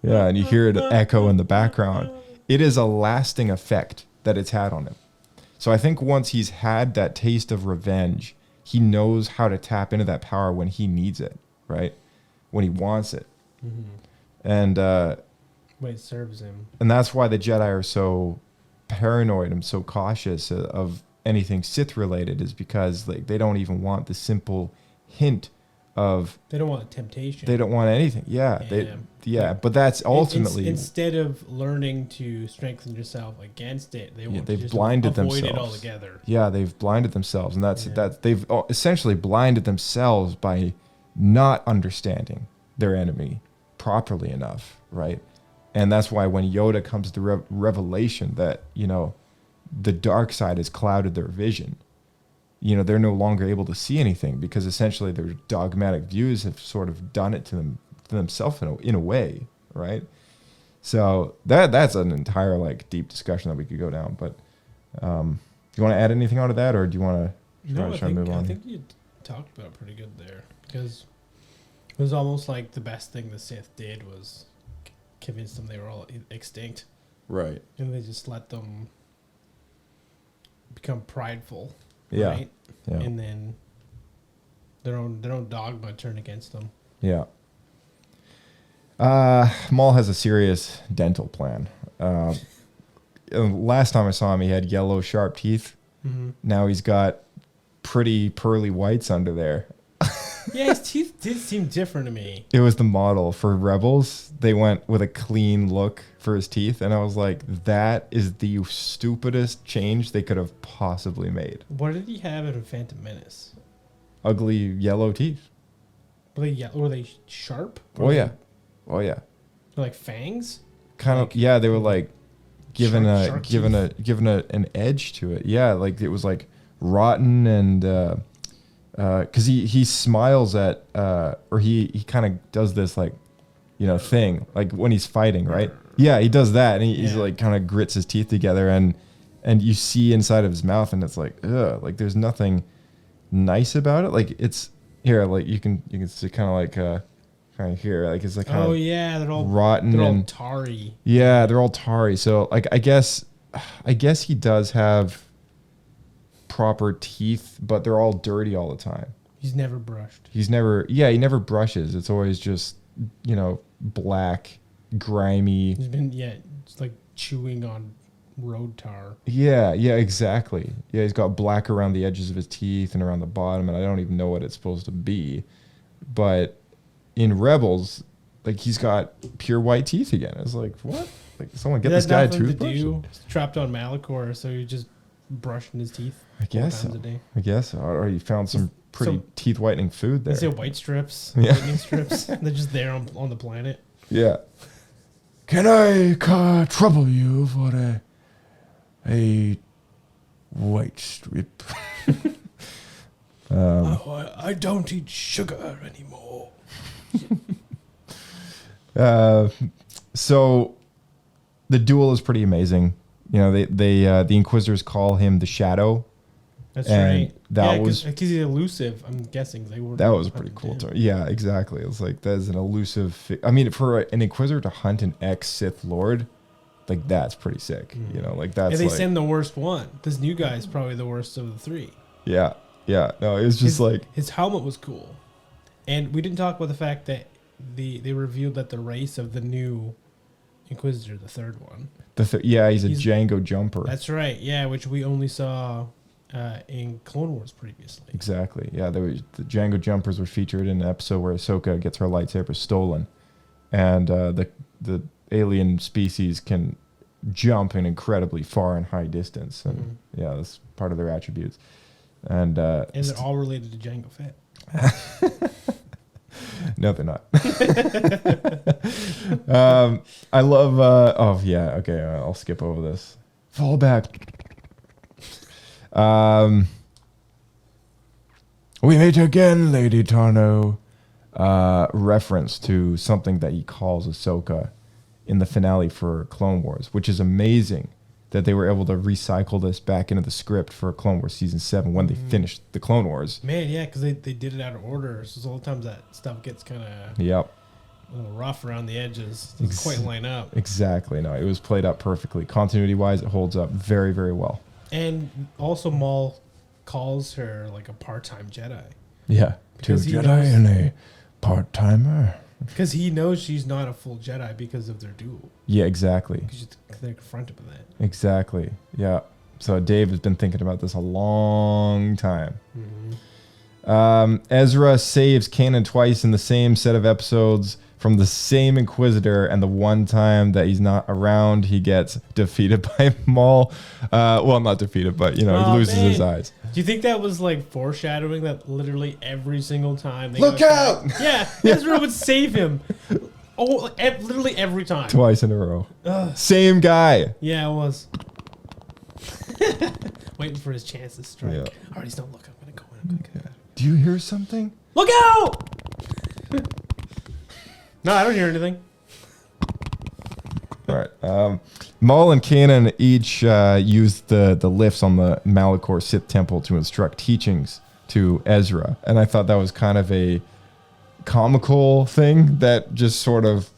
Yeah, and you hear it echo in the background. It is a lasting effect that it's had on him. So I think once he's had that taste of revenge, he knows how to tap into that power when he needs it, right? When he wants it. Mm-hmm. And when it serves him. And that's why the Jedi are so paranoid and so cautious of anything Sith related, is because like they don't even want the simple hint of. They don't want temptation. They don't want anything. But that's ultimately instead of learning to strengthen yourself against it, they want to just blinded avoid themselves. it altogether. Yeah, they've blinded themselves, and that's they've essentially blinded themselves by not understanding their enemy properly enough, right? And that's why when Yoda comes to revelation that, you know, the dark side has clouded their vision, you know, they're no longer able to see anything because essentially their dogmatic views have sort of done it to themselves in a way, right? So that's an entire like deep discussion that we could go down. But do you want to add anything onto that, or do you want to try to move on? I think you talked about it pretty good there, because it was almost like the best thing the Sith did was convince them they were all extinct. Right. And they just let them become prideful. Yeah. Right? Yeah. And then their own dogma turned against them. Yeah. Maul has a serious dental plan. Last time I saw him, he had yellow, sharp teeth. Mm-hmm. Now he's got pretty pearly whites under there. Yeah, his teeth did seem different to me. It was the model for Rebels. They went with a clean look for his teeth, and I was like, that is the stupidest change they could have possibly made. What did he have in Phantom Menace? Ugly yellow teeth. Were they sharp? Oh yeah. Like fangs? Kind of, yeah. They were like given an edge to it. Yeah, like it was like rotten, and because he smiles at or he kind of does this like, you know, thing like when he's fighting, right? Yeah, he does that, and he's like kind of grits his teeth together, and you see inside of his mouth, and it's like, ugh, like there's nothing nice about it. Like it's here, like you can see kind of like kind of here, like it's like kind of they're all rotten, they're all and tarry. Yeah, they're all tarry. So like I guess he does have proper teeth, but they're all dirty all the time. He's never brushed. He never brushes. It's always just, you know, black, grimy. He's been it's like chewing on road tar. Yeah, exactly. Yeah, he's got black around the edges of his teeth and around the bottom, and I don't even know what it's supposed to be. But in Rebels, like he's got pure white teeth again. It's like, what? Like someone get this guy a toothbrush? He's trapped on Malachor, so he's just brushing his teeth. I guess 4 times a day. I guess. Or you found some pretty teeth whitening food there. They say white strips, Yeah. whitening strips. They're just there on the planet. Yeah. Can I trouble you for a white strip? I don't eat sugar anymore. So the duel is pretty amazing. You know, they the Inquisitors call him the Shadow. That's right. That was because he's elusive. I'm guessing that was a pretty cool term. Yeah, exactly. It was like that is an elusive. I mean, for an Inquisitor to hunt an ex Sith Lord, like that's pretty sick. Mm-hmm. You know, like that's. And they like, send the worst one. This new guy is probably the worst of the 3. Yeah. No, it was just his helmet was cool, and we didn't talk about the fact that they revealed that the race of the new Inquisitor, the third one. He's a Django jumper. That's right. Yeah, which we only saw in Clone Wars previously. Exactly. Yeah, the Django jumpers were featured in an episode where Ahsoka gets her lightsaber stolen, and the alien species can jump an incredibly far and high distance, and that's part of their attributes. And they're all related to Jango Fett. No, they're not. I love. I'll skip over this. Fall back. We meet again, Lady Tarno. Reference to something that he calls Ahsoka in the finale for Clone Wars, which is amazing that they were able to recycle this back into the script for Clone Wars Season 7 when they finished the Clone Wars. Man, yeah, because they did it out of order. So all the times that stuff gets kind of... Yep. a little rough around the edges. Doesn't quite line up. Exactly. No, it was played up perfectly. Continuity-wise, it holds up very, very well. And also Maul calls her like a part-time Jedi. Yeah. Two Jedi and a part-timer. Because he knows she's not a full Jedi because of their duel. Yeah, exactly. Because they're confronted with that. Exactly. Yeah. So Dave has been thinking about this a long time. Ezra saves Kanan twice in the same set of episodes from the same Inquisitor, and the one time that he's not around, he gets defeated by Maul. Well, not defeated, but he loses his eyes. Do you think that was like foreshadowing that literally every single time? Look out! Yeah, Ezra would save him. Oh, literally every time. Twice in a row. Ugh. Same guy. Yeah, it was. Waiting for his chance to strike. Yeah. All right, don't look. I'm gonna go in. Do you hear something? Look out! No, I don't hear anything. All right. Maul and Kanan each used the lifts on the Malachor Sith Temple to instruct teachings to Ezra. And I thought that was kind of a comical thing that just sort of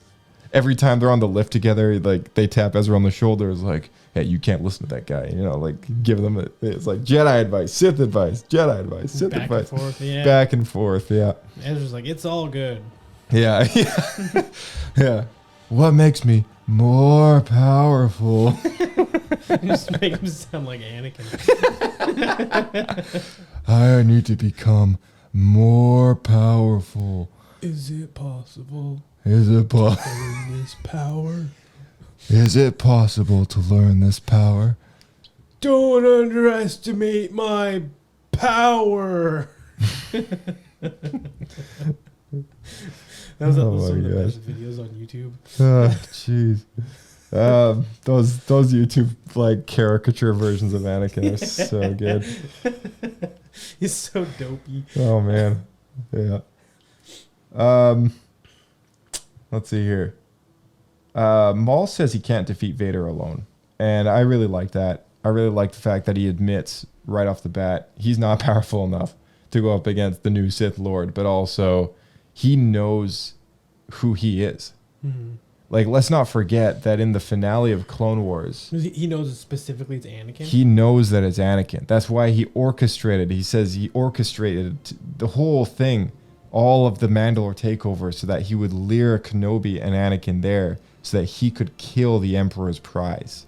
every time they're on the lift together, like they tap Ezra on the shoulders like, hey, you can't listen to that guy. Like give them it's like Jedi advice, Sith advice, Jedi advice, Sith advice. Back and forth, yeah. Back and forth, yeah. Ezra's like, it's all good. Yeah, yeah. Yeah. What makes me more powerful? Just make him sound like Anakin. I need to become more powerful. Is it possible? Is it possible? Learn this power? Is it possible to learn this power? Don't underestimate my power. That was some of the best videos on YouTube. Oh, jeez. Those YouTube like caricature versions of Anakin are so good. He's so dopey. Oh man, yeah. Let's see here. Maul says he can't defeat Vader alone, and I really like that. I really like the fact that he admits right off the bat he's not powerful enough to go up against the new Sith Lord, but also he knows who he is. Mm-hmm. Like, let's not forget that in the finale of Clone Wars, he knows specifically it's Anakin. he knows that it's Anakin. That's why he orchestrated. He says he orchestrated the whole thing, all of the Mandalore takeover, so that he would lure Kenobi and Anakin there, so that he could kill the Emperor's prize.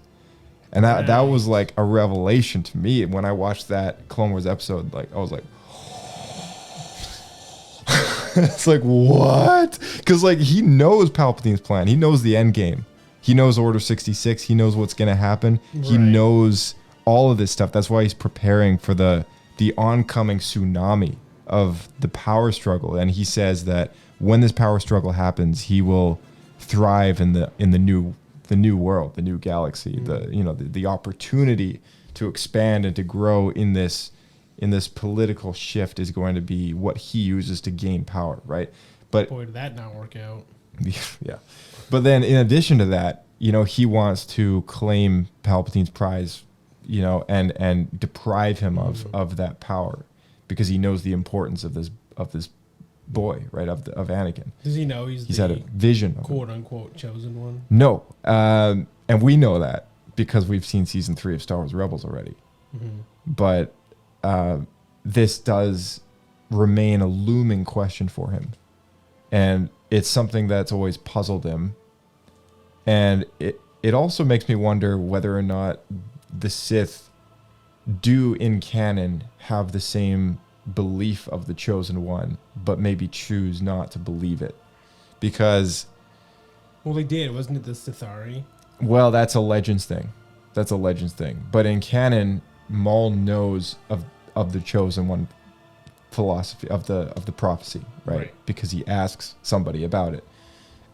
And that was like a revelation to me when I watched that Clone Wars episode. Like, I was like, it's like, what? Because like he knows Palpatine's plan. He knows the end game. He knows Order 66. He knows what's going to happen. Right. He knows all of this stuff. That's why he's preparing for the oncoming tsunami of the power struggle. And he says that when this power struggle happens, he will thrive in the new world, the new galaxy, the opportunity to expand and to grow in this political shift is going to be what he uses to gain power, right? But boy, did that not work out. Yeah. But then in addition to that, he wants to claim Palpatine's prize, and deprive him of that power because he knows the importance of this boy, right? Of Anakin. Does he know he's had a vision of quote unquote chosen one? No. And we know that because we've seen season 3 of Star Wars Rebels already. Mm-hmm. But this does remain a looming question for him. And it's something that's always puzzled him. And it also makes me wonder whether or not the Sith do in canon have the same belief of the chosen one, but maybe choose not to believe it. Because... Well, they did. Wasn't it the Sithari? Well, that's a Legends thing. But in canon, Maul knows of the chosen one philosophy of the prophecy, right? Because he asks somebody about it.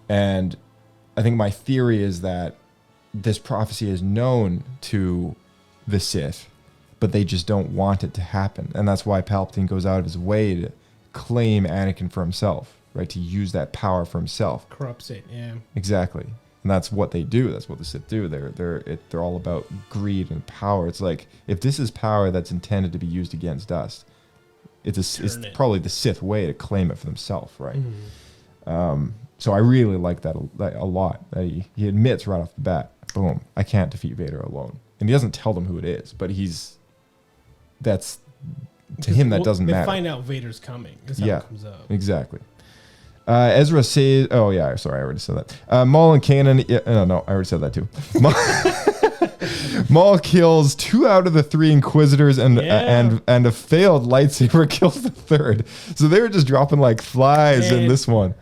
And I think my theory is that this prophecy is known to the Sith, but they just don't want it to happen. And that's why Palpatine goes out of his way to claim Anakin for himself, right? To use that power for himself. Corrupts it, yeah. Exactly. And that's what they do. That's what the Sith do. They're all about greed and power. It's like, if this is power that's intended to be used against us, it's probably the Sith way to claim it for themselves, right? Mm-hmm. So I really like that a lot. He admits right off the bat, boom, I can't defeat Vader alone. And he doesn't tell them who it is, but that's to him that doesn't matter. They find out Vader's coming. That's how it comes up. Exactly. Ezra says, oh yeah, sorry, I already said that. Maul and Kanan, no, I already said that too. Maul kills 2 out of the 3 Inquisitors and a failed lightsaber kills the 3rd. So they were just dropping like flies in this one.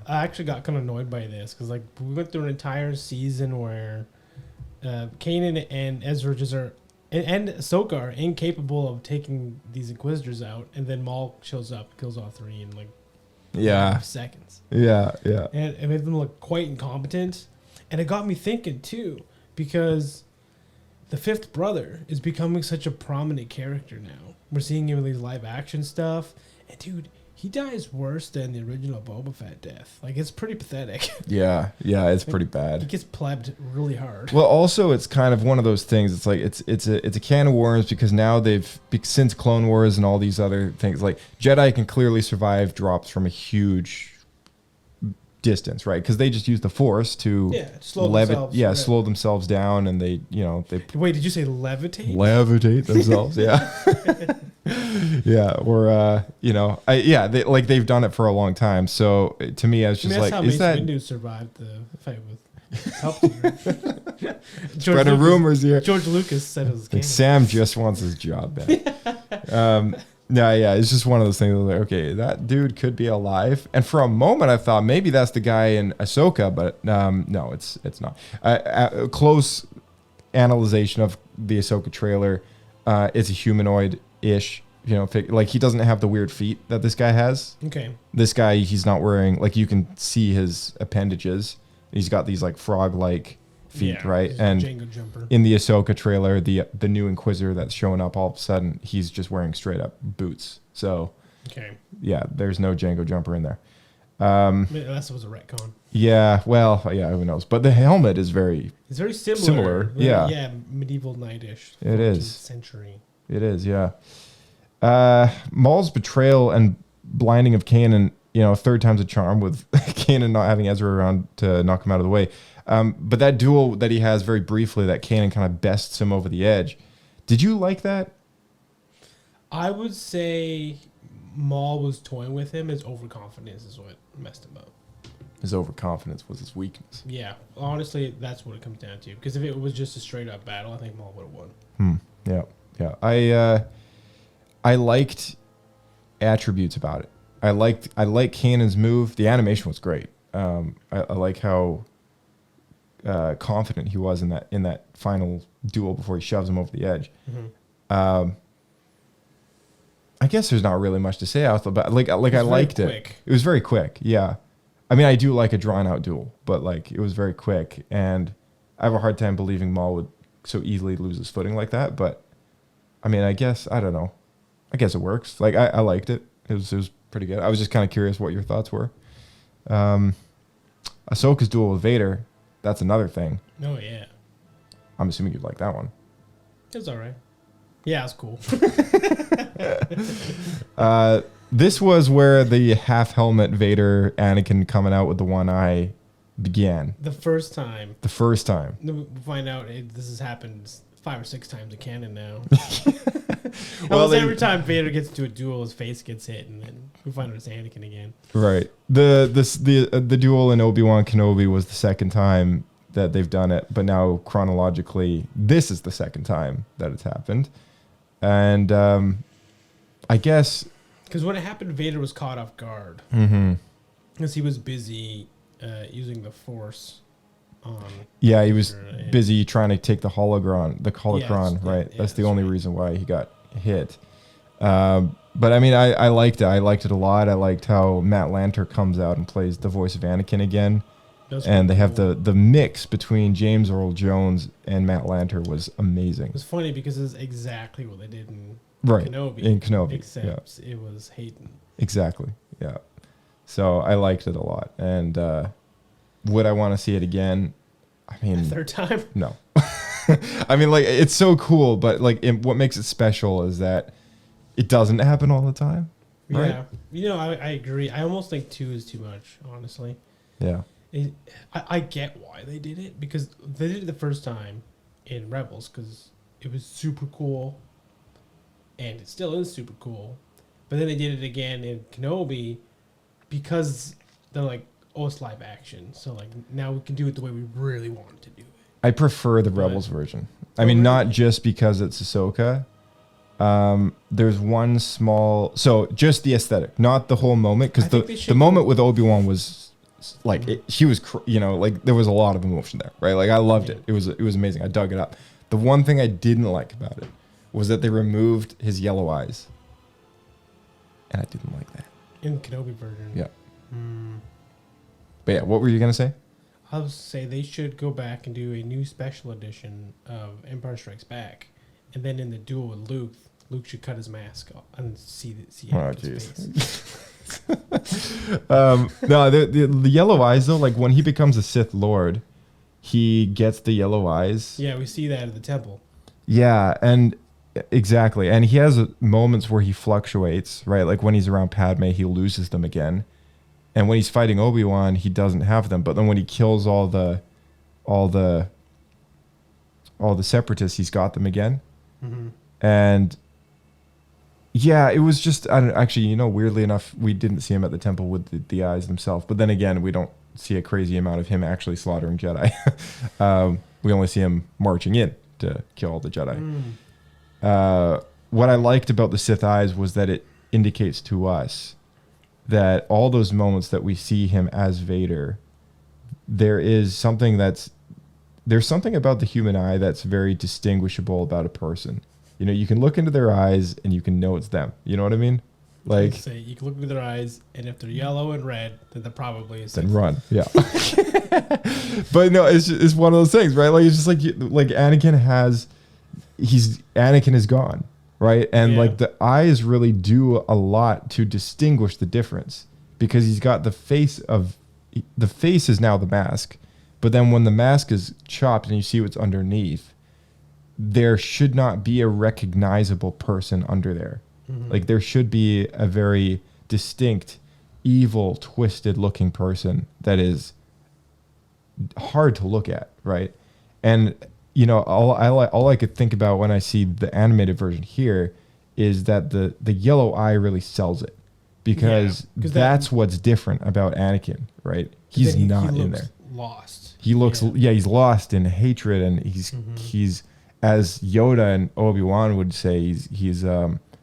I actually got kind of annoyed by this because like we went through an entire season where Kanan and Ezra just are and Ahsoka are incapable of taking these Inquisitors out, and then Maul shows up, kills all 3 in like 5 seconds. Yeah. And it made them look quite incompetent, and it got me thinking too because the 5th brother is becoming such a prominent character now. We're seeing him in these live action stuff, and dude, he dies worse than the original Boba Fett death. Like, it's pretty pathetic. Yeah, it's pretty bad. He gets plebbed really hard. Well, also, it's kind of one of those things. It's like it's a can of worms because now since Clone Wars and all these other things, like Jedi can clearly survive drops from a huge distance, right? Because they just use the Force to slow themselves down, and they Wait, did you say levitate? Levitate themselves, yeah. Yeah, or they've done it for a long time. So to me, I was just that's how is that Windu survived the fight with Palpatine? Spreading rumors here. George Lucas said it was canon. Sam just wants his job back. It's just one of those things. Like, okay, that dude could be alive. And for a moment, I thought maybe that's the guy in Ahsoka, but no, it's not. A close analyzation of the Ahsoka trailer, it's a humanoid-ish. Like he doesn't have the weird feet that this guy has. Okay. This guy, he's not wearing, like, you can see his appendages. He's got these like frog-like feet, right? And Django jumper. in the Ahsoka trailer, the new Inquisitor that's showing up, all of a sudden, he's just wearing straight up boots. So, there's no Django jumper in there. Unless it was a retcon. Yeah, well, who knows? But the helmet is it's very similar. Yeah, medieval knight-ish. It is. Century. It is, yeah. Maul's betrayal and blinding of Kanan, 3rd time's a charm with Kanan not having Ezra around to knock him out of the way. But that duel that he has very briefly, that Kanan kind of bests him over the edge. Did you like that? I would say Maul was toying with him. His overconfidence is what messed him up. His overconfidence was his weakness. Yeah, honestly, that's what it comes down to. Because if it was just a straight up battle, I think Maul would have won. Yeah. I liked attributes about it. I like Kanan's move. The animation was great. I like how confident he was in that final duel before he shoves him over the edge. Mm-hmm. I guess there's not really much to say out about. I liked it. It was very quick. Yeah, I mean, I do like a drawn out duel, but like it was very quick, and I have a hard time believing Maul would so easily lose his footing like that. But I mean, I guess I don't know. I guess it works. Like I liked it. It was pretty good. I was just kind of curious what your thoughts were. Ahsoka's duel with Vader. That's another thing. Oh yeah. I'm assuming you'd like that one. It was all right. Yeah, it's cool. This was where the half helmet Vader Anakin coming out with the one eye began. The first time. We find out this has happened 5 or 6 times in canon now. Well, every time Vader gets into a duel, his face gets hit, and then we find out it's Anakin again. Right. The duel in Obi-Wan Kenobi was the second time that they've done it, but now chronologically, this is the second time that it's happened. And I guess because when it happened, Vader was caught off guard because he was busy using the Force. Yeah, he was busy trying to take the holocron, right? That's the only reason why he got hit. But I mean, I liked it. I liked it a lot. I liked how Matt Lanter comes out and plays the voice of Anakin again. And they have the mix between James Earl Jones and Matt Lanter was amazing. It's funny because it's exactly what they did in Kenobi. In Kenobi, except it was Hayden. Exactly, yeah. So I liked it a lot. And would I want to see it again? I mean, a third time? No. I mean, like, it's so cool, but like, what makes it special is that it doesn't happen all the time. Right? Yeah, I agree. I almost think 2 is too much, honestly. Yeah. I get why they did it, because they did it the first time in Rebels because it was super cool, and it still is super cool. But then they did it again in Kenobi because they're like, oh, it's live action, so like now we can do it the way we really want to do it. I prefer the Rebels version. I mean, not just because it's Ahsoka. There's one small, so just the aesthetic, not the whole moment, because the moment with Obi-Wan was like she was, like there was a lot of emotion there, right? Like I loved it. It was amazing. I dug it up. The one thing I didn't like about it was that they removed his yellow eyes, and I didn't like that In Kenobi version. Yeah. But yeah, what were you gonna say? I would say they should go back and do a new special edition of Empire Strikes Back, and then in the duel with Luke should cut his mask off and see his face. No, the yellow eyes though, like when he becomes a Sith Lord, he gets the yellow eyes. Yeah, we see that at the temple. Yeah, and exactly, and he has moments where he fluctuates, right? Like when he's around Padme, he loses them again, and when he's fighting Obi-Wan, he doesn't have them. But then when he kills all the Separatists, he's got them again. Mm-hmm. And yeah, it was just, I don't actually, weirdly enough, we didn't see him at the temple with the eyes themselves. But then again, we don't see a crazy amount of him actually slaughtering Jedi. We only see him marching in to kill all the Jedi. What I liked about the Sith eyes was that it indicates to us that all those moments that we see him as Vader, there's something about the human eye that's very distinguishable about a person. You can look into their eyes and you can know it's them. You know what I mean? Like, Say you can look into their eyes, and if they're yellow and red, then they're probably a then run. Yeah. But no, it's one of those things, right? Like it's just like Anakin is gone, right? And like the eyes really do a lot to distinguish the difference, because he's got the face is now the mask, but then when the mask is chopped and you see what's underneath, there should not be a recognizable person under there. Mm-hmm. Like there should be a very distinct, evil, twisted looking person that is hard to look at, right? And all I could think about when I see the animated version here is that the yellow eye really sells it, because that's what's different about Anakin, right? He's not in there. Lost. He looks he's lost in hatred, and he's as Yoda and Obi-Wan would say, he's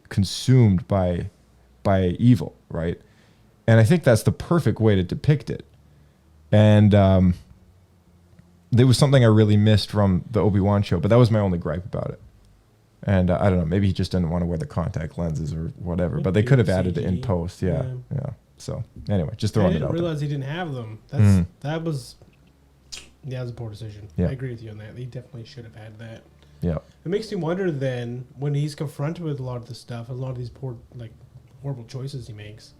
consumed by evil, right? And I think that's the perfect way to depict it. And there was something I really missed from the Obi-Wan show, but that was my only gripe about it. And I don't know, maybe he just didn't want to wear the contact lenses or whatever, but they could have added it in post. Yeah. So anyway, just throwing it out. I didn't realize he didn't have them. That was a poor decision. Yeah. I agree with you on that. He definitely should have had that. Yeah. It makes me wonder then, when he's confronted with a lot of this stuff, a lot of these poor, horrible choices he makes,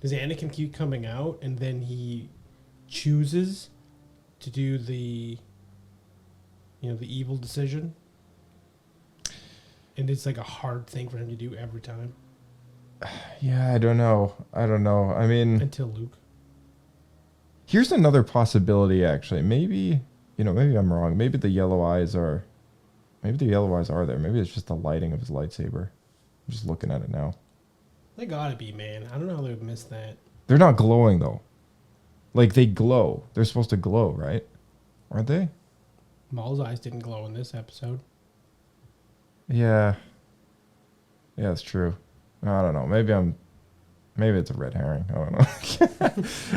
does Anakin keep coming out and then he chooses to do the evil decision? And it's like a hard thing for him to do every time? Yeah, I don't know. I mean, until Luke. Here's another possibility, actually. Maybe I'm wrong. Maybe the yellow eyes are there. Maybe it's just the lighting of his lightsaber. I'm just looking at it now. They gotta be, man. I don't know how they would miss that. They're not glowing though. Like they glow. They're supposed to glow, right? Aren't they? Maul's eyes didn't glow in this episode. Yeah. Yeah, that's true. I don't know. Maybe it's a red herring. I don't know.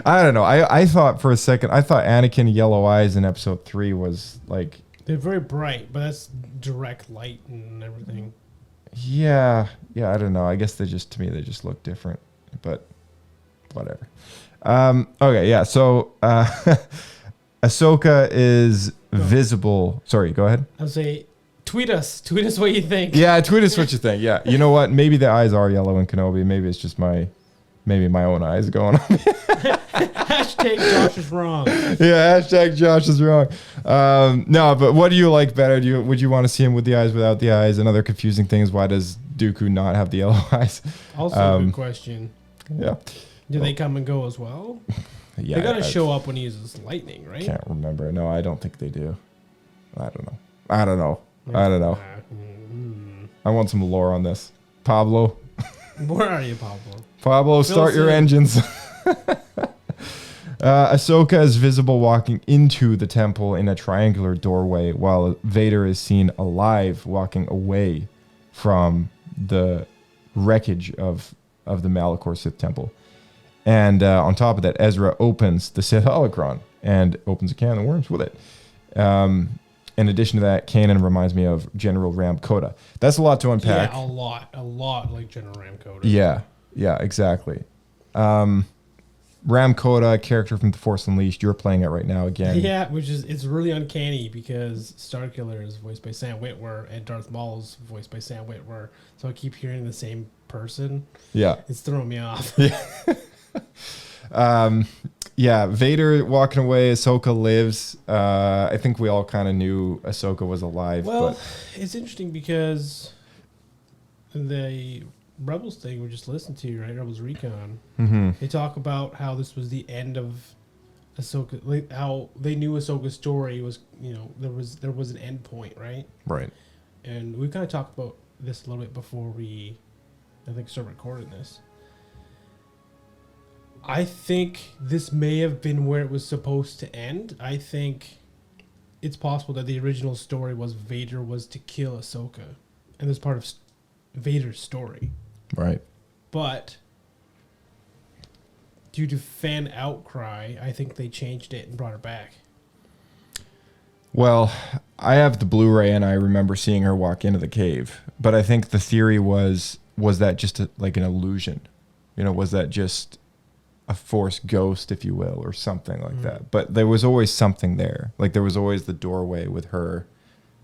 I don't know. I thought for a second, Anakin yellow eyes in episode 3 was like, they're very bright, but that's direct light and everything. Yeah, I don't know. I guess they just look different, but whatever. Okay, yeah. So Ahsoka is visible. Sorry, go ahead. I'll say, tweet us what you think. Yeah, tweet us what you think. Yeah, you know what? Maybe the eyes are yellow in Kenobi. Maybe it's just my own eyes going on. Hashtag Josh is wrong. Yeah, hashtag Josh is wrong. No, but what do you like better? Would you want to see him with the eyes, without the eyes? Another confusing thing is, why does Dooku not have the yellow eyes? Also a good question. Yeah. Do they come and go as well? Yeah, They gotta I show up when he uses lightning, right? can't remember. No, I don't think they do. I don't know. I want some lore on this. Pablo. Where are you, Pablo? Pablo, Fill start us your in. engines. Ahsoka is visible walking into the temple in a triangular doorway, while Vader is seen alive walking away from the wreckage of the Malachor Sith temple. And on top of that, Ezra opens the Sith holocron and opens a can of worms with it. In addition to that, Kanan reminds me of General Ram Koda. That's a lot to unpack. Yeah, a lot like General Ram Koda. Yeah, exactly. Ram Koda, character from The Force Unleashed, you're playing it right now again. Yeah, it's really uncanny because Starkiller is voiced by Sam Witwer and Darth Maul is voiced by Sam Witwer. So I keep hearing the same person. Yeah. It's throwing me off. Yeah, Vader walking away, Ahsoka lives. I think we all kind of knew Ahsoka was alive. Well, but it's interesting because the Rebels thing we just listened to, right? Rebels Recon. Mhm. They talk about how this was the end of Ahsoka, like how they knew Ahsoka's story was, there was an end point, right? Right. And we kind of talked about this a little bit before we, I think, started recording this. I think this may have been where it was supposed to end. I think it's possible that the original story was Vader was to kill Ahsoka, and it's part of Vader's story. Right. But due to fan outcry, I think they changed it and brought her back. Well, I have the Blu-ray and I remember seeing her walk into the cave. But I think the theory was that just like an illusion? Was that just a Force ghost, if you will, or something like that? But there was always something there. Like there was always the doorway with her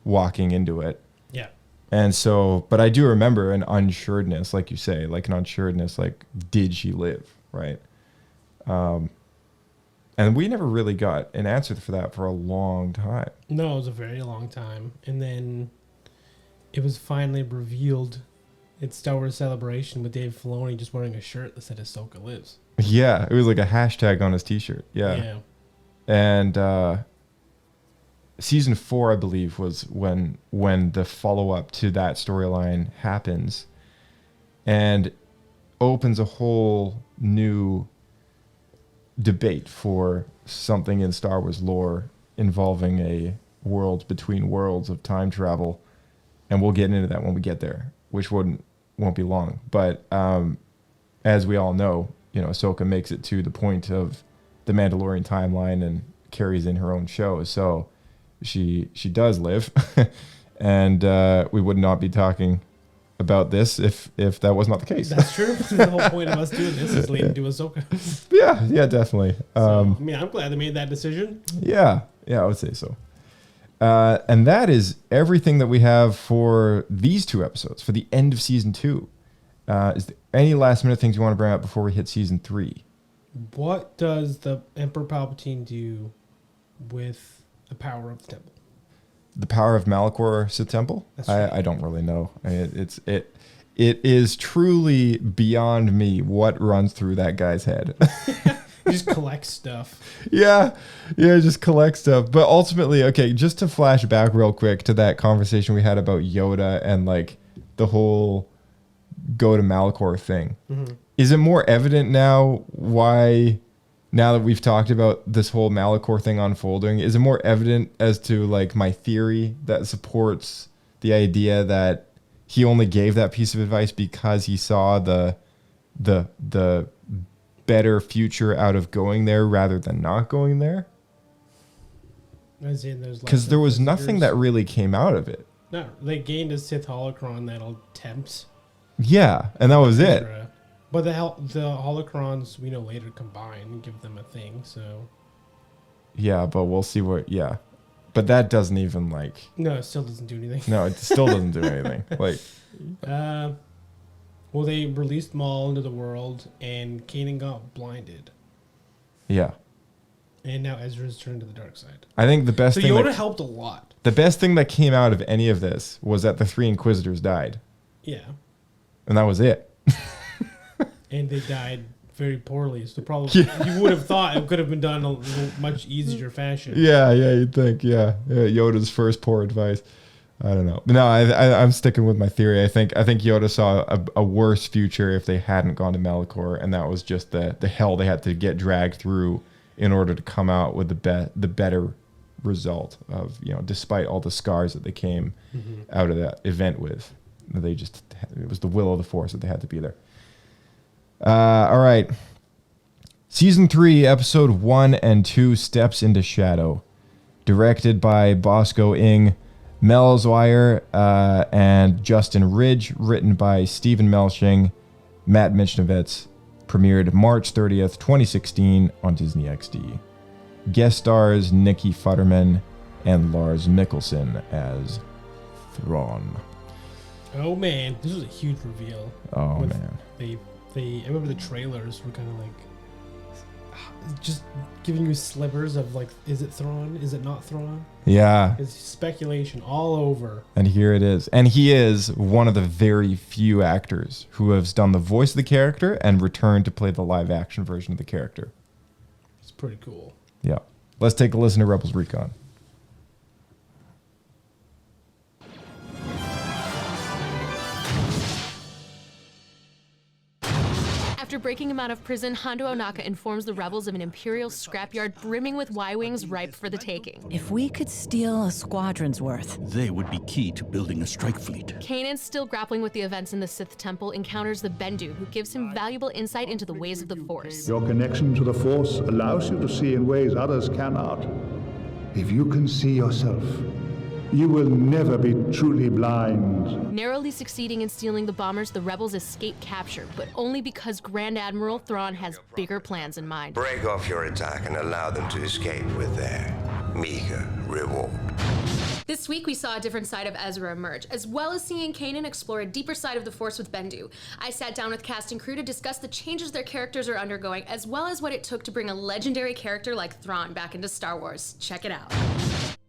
walking into it. Yeah. And so, but I do remember an unsuredness, like you say, like an unsuredness, like, did she live, right? And we never really got an answer for that for a long time. No, it was a very long time. And then it was finally revealed at Star Wars Celebration with Dave Filoni just wearing a shirt that said Ahsoka lives. Yeah, it was like a hashtag on his t-shirt. Yeah. And season 4, I believe, was when the follow-up to that storyline happens and opens a whole new debate for something in Star Wars lore involving a world between worlds of time travel. And we'll get into that when we get there, which won't be long. But as we all know, Ahsoka makes it to the point of the Mandalorian timeline and carries in her own show. So she does live. And we would not be talking about this if that was not the case. That's true. The whole point of us doing this is leading to Ahsoka. Yeah, definitely. I'm glad they made that decision. Yeah, I would say so. And that is everything that we have for these 2 episodes, for the end of season 2. Is there any last minute things you want to bring up before we hit season 3? What does the Emperor Palpatine do with the power of the temple? The power of Malachor Sith Temple? That's right. I don't really know. It is truly beyond me what runs through that guy's head. He just collects stuff. Yeah, just collect stuff. But ultimately, okay, just to flash back real quick to that conversation we had about Yoda and like the whole go to Malachor thing. Mm-hmm. Is it more evident now why, now that we've talked about this whole Malachor thing unfolding, is it more evident as to like my theory that supports the idea that he only gave that piece of advice because he saw the better future out of going there rather than not going there? Because there was nothing that really came out of it. No, they gained a Sith holocron that'll tempt. Yeah, and that was it. But the holocrons we know later combine and give them a thing. So yeah, but we'll see what. Yeah, but that doesn't even like. No, it still doesn't do anything. No, it still doesn't do anything. Like, well, they released Maul into the world, and Kanan got blinded. Yeah. And now Ezra's turned to the dark side. I think the best so thing. Yoda helped a lot. The best thing that came out of any of this was that the 3 Inquisitors died. Yeah. And that was it. And they died very poorly. So probably you would have thought it could have been done in a much easier fashion. Yeah, you'd think, yeah. Yoda's first poor advice. I don't know. No, I'm sticking with my theory. I think Yoda saw a worse future if they hadn't gone to Malachor, and that was just the hell they had to get dragged through in order to come out with the better result of, despite all the scars that they came out of that event with. It was the will of the Force that they had to be there. All right. Season 3, episode 1 and 2, Steps into Shadow. Directed by Bosco Ing, Mel Zwyer, and Justin Ridge. Written by Stephen Melching, Matt Michnovitz. Premiered March 30th, 2016 on Disney XD. Guest stars Nikki Futterman and Lars Mikkelsen as Thrawn. Oh man, this was a huge reveal. Oh man. I remember the trailers were kind of like just giving you slivers of like, is it Thrawn? Is it not Thrawn? Yeah. It's speculation all over. And here it is. And he is one of the very few actors who has done the voice of the character and returned to play the live action version of the character. It's pretty cool. Yeah. Let's take a listen to Rebels Recon. After breaking him out of prison, Hondo Ohnaka informs the rebels of an Imperial scrapyard brimming with Y-Wings ripe for the taking. If we could steal a squadron's worth, they would be key to building a strike fleet. Kanan, still grappling with the events in the Sith Temple, encounters the Bendu, who gives him valuable insight into the ways of the Force. Your connection to the Force allows you to see in ways others cannot. If you can see yourself, you will never be truly blind. Narrowly succeeding in stealing the bombers, the rebels escape capture, but only because Grand Admiral Thrawn has bigger plans in mind. Break off your attack and allow them to escape with their meager reward. This week, we saw a different side of Ezra emerge, as well as seeing Kanan explore a deeper side of the Force with Bendu. I sat down with cast and crew to discuss the changes their characters are undergoing, as well as what it took to bring a legendary character like Thrawn back into Star Wars. Check it out.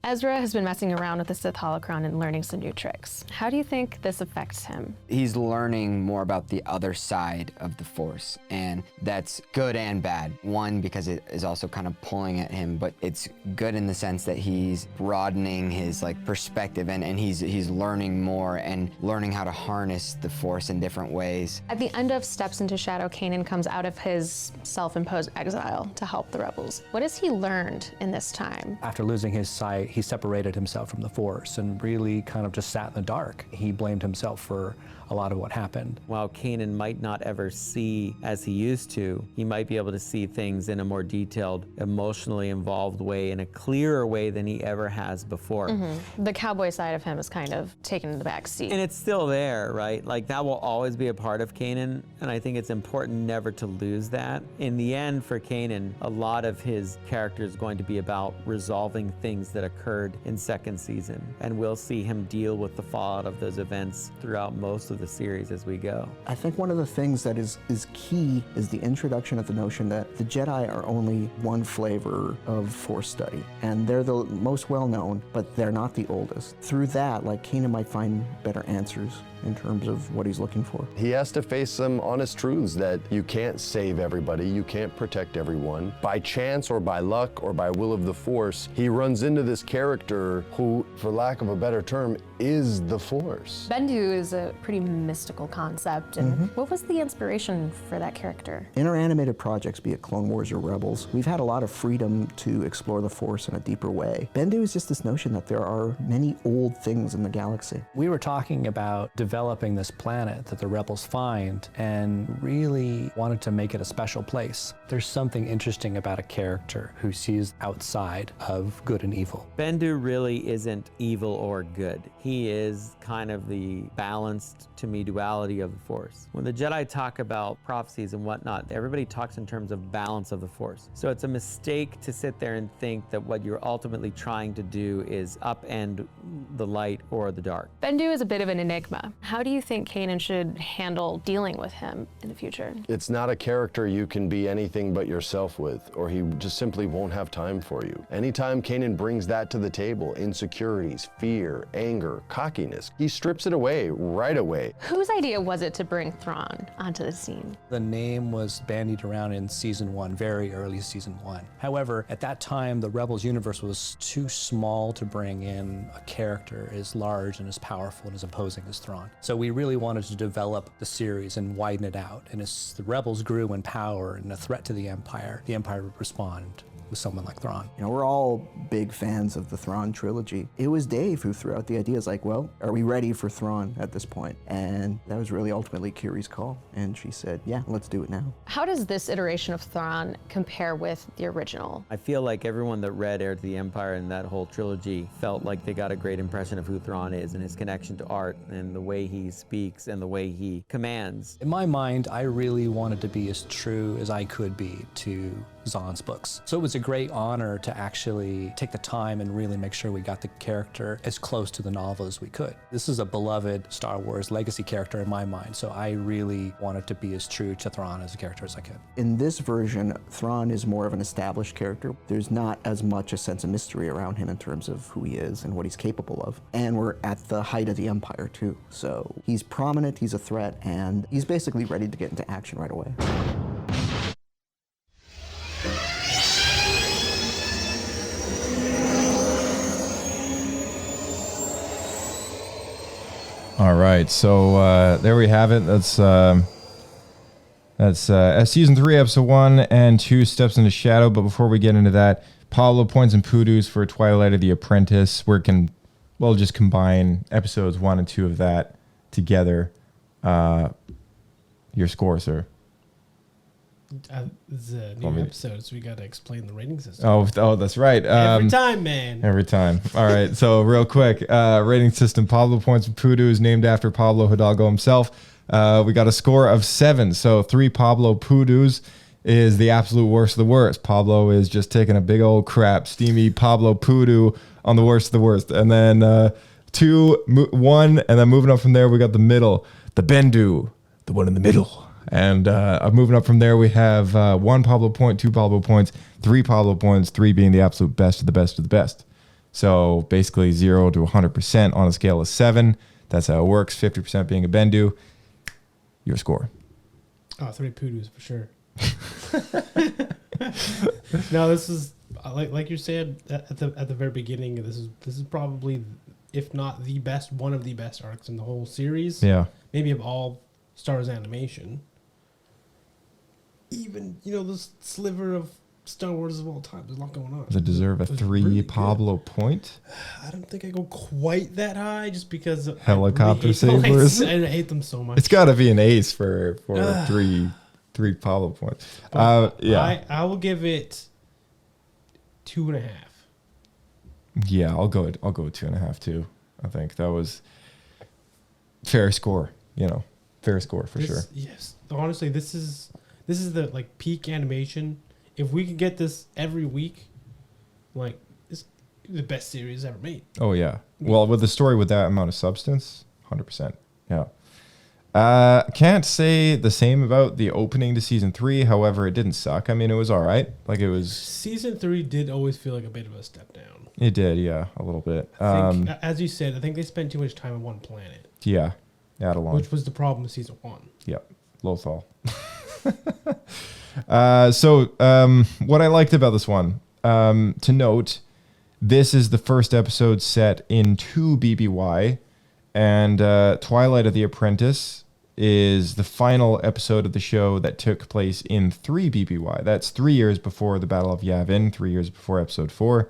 Ezra has been messing around with the Sith holocron and learning some new tricks. How do you think this affects him? He's learning more about the other side of the Force, and that's good and bad. One, because it is also kind of pulling at him, but it's good in the sense that he's broadening his perspective, and he's learning more and learning how to harness the Force in different ways. At the end of Steps into Shadow, Kanan comes out of his self-imposed exile to help the rebels. What has he learned in this time? After losing his sight, he separated himself from the Force and really kind of just sat in the dark. He blamed himself for a lot of what happened. While Kanan might not ever see as he used to, he might be able to see things in a more detailed, emotionally involved way, in a clearer way than he ever has before. The cowboy side of him is kind of taken the back seat. And it's still there, right? Like, that will always be a part of Kanan, and I think it's important never to lose that. In the end, for Kanan, a lot of his character is going to be about resolving things that occurred in second season, and we'll see him deal with the fallout of those events throughout most of the series as we go. I think one of the things that is key is the introduction of the notion that the Jedi are only one flavor of Force study, and they're the most well-known, but they're not the oldest. Through that, Kanan might find better answers in terms of what he's looking for. He has to face some honest truths that you can't save everybody, you can't protect everyone. By chance or by luck or by will of the Force, he runs into this character who, for lack of a better term, is the Force. Bendu is a pretty mystical concept, and what was the inspiration for that character? In our animated projects, be it Clone Wars or Rebels, we've had a lot of freedom to explore the Force in a deeper way. Bendu is just this notion that there are many old things in the galaxy. We were talking about developing this planet that the rebels find and really wanted to make it a special place. There's something interesting about a character who sees outside of good and evil. Bendu really isn't evil or good. He is kind of the balanced to me duality of the Force. When the Jedi talk about prophecies and whatnot, everybody talks in terms of balance of the Force. So it's a mistake to sit there and think that what you're ultimately trying to do is upend the light or the dark. Bendu is a bit of an enigma. How do you think Kanan should handle dealing with him in the future? It's not a character you can be anything but yourself with, or he just simply won't have time for you. Anytime Kanan brings that to the table, insecurities, fear, anger, cockiness. He strips it away right away. Whose idea was it to bring Thrawn onto the scene? The name was bandied around in season 1, very early season 1. However, at that time, the Rebels universe was too small to bring in a character as large and as powerful and as imposing as Thrawn. So we really wanted to develop the series and widen it out. And as the Rebels grew in power and a threat to the Empire would respond with someone like Thrawn. You know, we're all big fans of the Thrawn trilogy. It was Dave who threw out the ideas like, well, are we ready for Thrawn at this point? And that was really ultimately Curie's call. And she said, yeah, let's do it now. How does this iteration of Thrawn compare with the original? I feel like everyone that read Heir to the Empire and that whole trilogy felt like they got a great impression of who Thrawn is and his connection to art and the way he speaks and the way he commands. In my mind, I really wanted to be as true as I could be to Zahn's books. So it was a great honor to actually take the time and really make sure we got the character as close to the novel as we could. This is a beloved Star Wars legacy character in my mind, so I really wanted to be as true to Thrawn as a character as I could. In this version, Thrawn is more of an established character. There's not as much a sense of mystery around him in terms of who he is and what he's capable of. And we're at the height of the Empire too. So he's prominent, he's a threat, and he's basically ready to get into action right away. All right, so there we have it. That's season 3, episode 1 and 2, Steps into Shadow. But before we get into that, Pablo points and Poodoos for Twilight of the Apprentice. We'll just combine episodes 1 and 2 of that together. Your score, sir. This is a new episode, so we got to explain the rating system. Oh, that's right. Every time, man. Every time. All right. So real quick, rating system. Pablo points for Poodoos is named after Pablo Hidalgo himself. We got a score of 7. So 3 Pablo Poodoos is the absolute worst of the worst. Pablo is just taking a big old crap, steamy Pablo Poodoo on the worst of the worst. And then 2, 1, and then moving up from there, we got the middle, the Bendu, the one in the middle. And moving up from there, we have 1 Pablo point, 2 Pablo points, 3 Pablo points, 3 being the absolute best of the best of the best. So basically 0 to 100% on a scale of 7. That's how it works. 50% being a Bendu. Your score. Oh, 3 Poodoos for sure. No, this is like you said at the very beginning. This is probably, if not the best, one of the best arcs in the whole series. Yeah. Maybe of all Star Wars animation. Even, this sliver of Star Wars of all time. There's a lot going on. Does it deserve a 3 really Pablo point? I don't think I go quite that high just because helicopter I sabers. I hate them so much. It's got to be an ace for 3 Pablo points. Yeah. I will give it 2.5. Yeah, I'll go with 2.5 too. I think that was fair score. Fair score for sure. Yes, honestly, this is the peak animation. If we could get this every week, this is the best series ever made. Oh yeah. Well, with the story with that amount of substance, 100%. Yeah. Can't say the same about the opening to season 3. However, it didn't suck. I mean, it was all right. Season 3 did always feel like a bit of a step down. It did, yeah, a little bit. I think, as you said, I think they spent too much time on one planet. Yeah. Add along. Which was the problem with season 1. Yep. Lothal. What I liked about this one, to note, this is the first episode set in 2 BBY, and Twilight of the Apprentice is the final episode of the show that took place in 3 BBY. That's 3 years before the Battle of Yavin, 3 years before episode 4.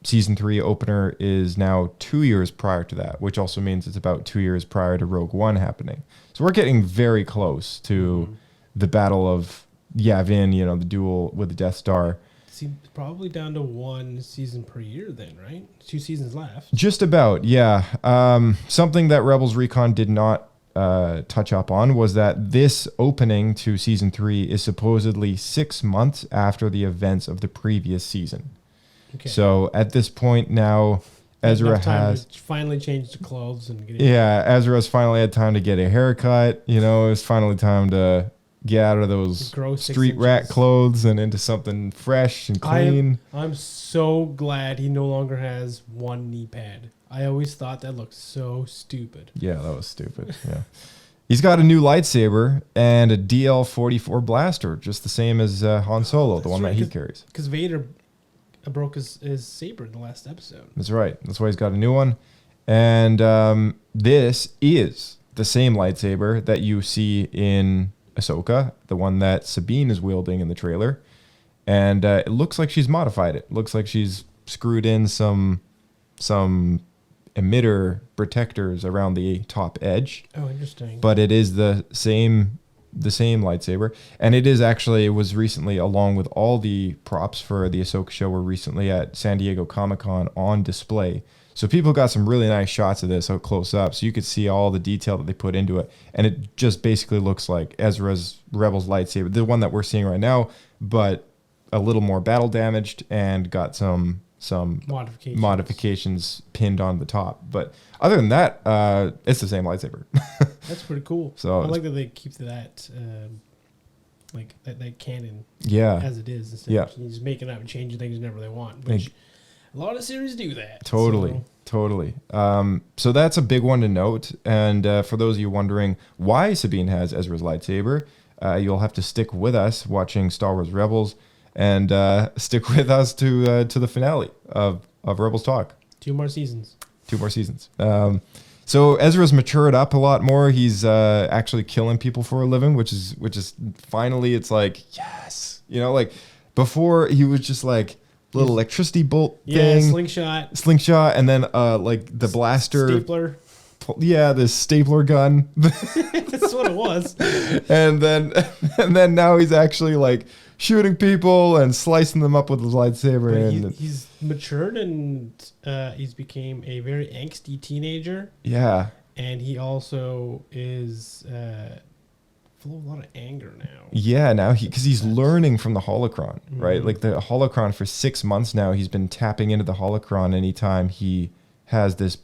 Season 3 opener is now 2 years prior to that, which also means it's about 2 years prior to Rogue One happening. So we're getting very close to the Battle of Yavin, the duel with the Death Star. Seems probably down to 1 season per year then, right? 2 seasons left. Just about, yeah. Something that Rebels Recon did not touch up on was that this opening to season 3 is supposedly 6 months after the events of the previous season. Okay. So at this point now, Ezra has finally changed the clothes and Ezra's finally had time to get a haircut. It's finally time to get out of those street rat clothes and into something fresh and clean. I'm so glad he no longer has 1 knee pad. I always thought that looked so stupid. Yeah, that was stupid. Yeah. He's got a new lightsaber and a DL-44 blaster, just the same as Han Solo, the one that he carries. Because Vader broke his saber in the last episode. That's right. That's why he's got a new one. And this is the same lightsaber that you see in Ahsoka, the one that Sabine is wielding in the trailer. And it looks like she's modified it. Looks like she's screwed in some emitter protectors around the top edge. Oh, interesting. But it is the same lightsaber, and it was recently, along with all the props for the Ahsoka show, were recently at San Diego Comic-Con on display. So people got some really nice shots of this out close up, so you could see all the detail that they put into it, and it just basically looks like Ezra's Rebels lightsaber, the one that we're seeing right now, but a little more battle damaged and got some modifications pinned on the top. But other than that, it's the same lightsaber. That's pretty cool. So I like that they keep that like that canon as it is instead of just making up and changing things whenever they want, which a lot of series do that. Totally. So that's a big one to note. And for those of you wondering why Sabine has Ezra's lightsaber, you'll have to stick with us watching Star Wars Rebels and stick with us to the finale of Rebels Talk. 2 more seasons. So Ezra's matured up a lot more. He's actually killing people for a living, which is finally, it's like, yes. Like before he was just like little electricity bolt thing. Slingshot. And then like the blaster. Stapler. Yeah, this stapler gun. That's what it was. and then now he's actually like shooting people and slicing them up with his lightsaber. But he's matured and he's became a very angsty teenager. Yeah. And he also is full of a lot of anger now. Yeah, now because he's learning from the holocron, right? Like the holocron for 6 months now, he's been tapping into the holocron anytime he has this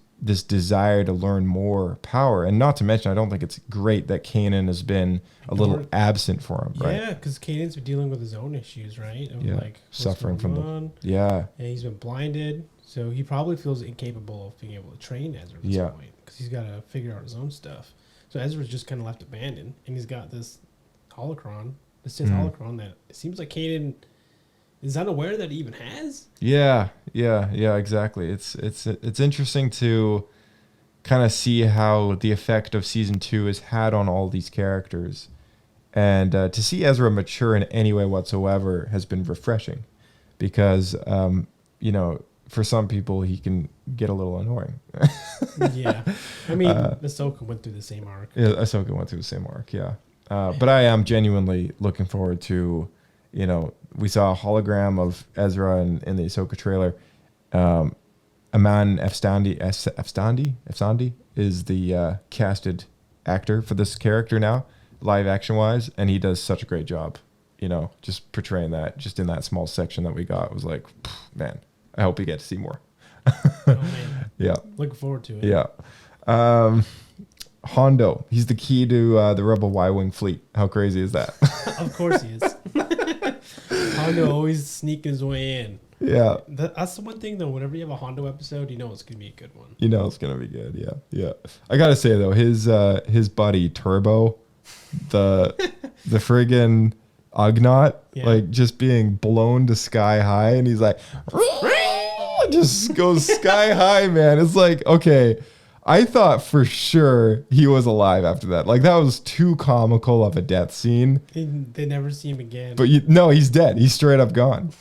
desire to learn more power. And not to mention, I don't think it's great that Kanan has been a little absent for him, right? Yeah, because Kanan's been dealing with his own issues, right? Of like suffering from and he's been blinded, so he probably feels incapable of being able to train Ezra at this point because he's got to figure out his own stuff. So Ezra's just kind of left abandoned, and he's got this holocron, this Sith holocron that it seems like Kanan is unaware that he even has. Yeah, exactly. It's interesting to kind of see how the effect of season 2 has had on all these characters, and to see Ezra mature in any way whatsoever has been refreshing, because for some people he can get a little annoying. Yeah, I mean, Ahsoka went through the same arc. Yeah, Ahsoka went through the same arc. Yeah, but I am genuinely looking forward to, we saw a hologram of Ezra in the Ahsoka trailer. Aman Efsandi is the casted actor for this character now, live action wise, and he does such a great job. Just portraying that, just in that small section that we got, was like, man, I hope we get to see more. Oh man, yeah, looking forward to it. Yeah. Hondo, he's the key to the Rebel Y-Wing fleet. How crazy is that? Of course he is. Hondo always sneaking his way in. Yeah. That's the one thing, though. Whenever you have a Hondo episode, you know it's going to be a good one. It's going to be good. Yeah. I got to say, though, his buddy, Turbo, the friggin' Ugnaught, like just being blown to sky high, and he's like, just goes sky high, man. It's like, okay, I thought for sure he was alive after that. Like, that was too comical of a death scene. They never see him again. But no, he's dead. He's straight up gone.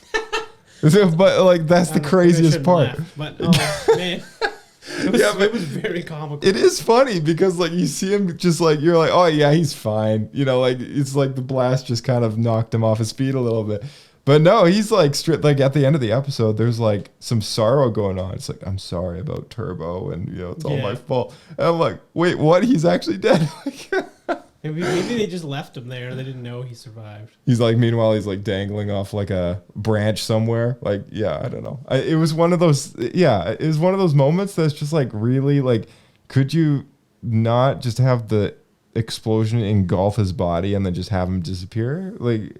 But like, that's the craziest part. Laugh, but oh man, it was very comical. It is funny because like you see him just like, you're like, oh yeah, he's fine. Like it's like the blast just kind of knocked him off his feet a little bit. But no, he's like straight, like at the end of the episode, there's like some sorrow going on. It's like, I'm sorry about Turbo, and it's all my fault. And I'm like, wait, what? He's actually dead. Maybe they just left him there. They didn't know he survived. He's like, meanwhile, he's like dangling off like a branch somewhere. Like, yeah, I don't know. It was one of those, it was one of those moments that's just like, really, like, could you not just have the explosion engulf his body and then just have him disappear? Like,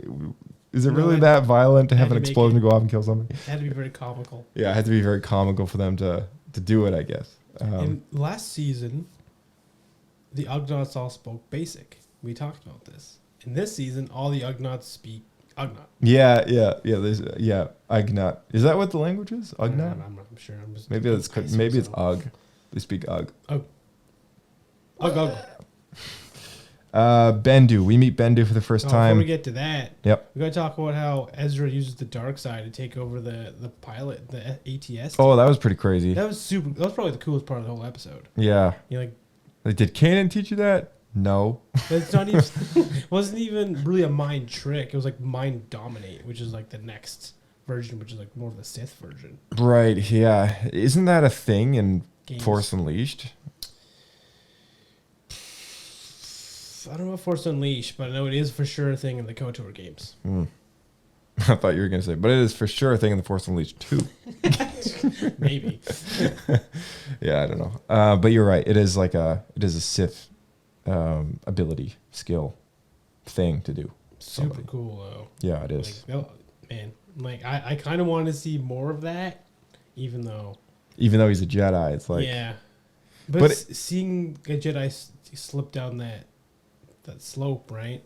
is it really that violent to have an explosion go off and kill somebody? It had to be very comical. Yeah, it had to be very comical for them to to do it, I guess. In last season, the Ugnaughts all spoke Basic. We talked about this. In this season, all the Ugnaughts speak Ugnaught. Yeah. There's Ugnaught. Is that what the language is? Ugnaught? I'm not sure. Maybe it's Ugg. They speak Ugg. Ugg. Bendu. We meet Bendu for the first time. Before we get to that, yep, we got to talk about how Ezra uses the dark side to take over the pilot, the ATS. Oh, that was pretty crazy. That was probably the coolest part of the whole episode. Yeah. You're like, did Kanan teach you that? No. It's not even. Wasn't even really a mind trick. It was like mind dominate, which is like the next version, which is like more of the Sith version. Right. Yeah. Isn't that a thing in Games. Force Unleashed? I don't know if Force Unleashed, but I know it is for sure a thing in the KOTOR games. I thought you were going to say, but it is for sure a thing in the Force Unleashed 2. Maybe. Yeah, I don't know. But you're right. It is a Sith ability, skill thing to do. Super cool, though. Yeah, it is. I kind of want to see more of that, even though he's a Jedi, it's like... Yeah. But seeing a Jedi slip down that slope, right?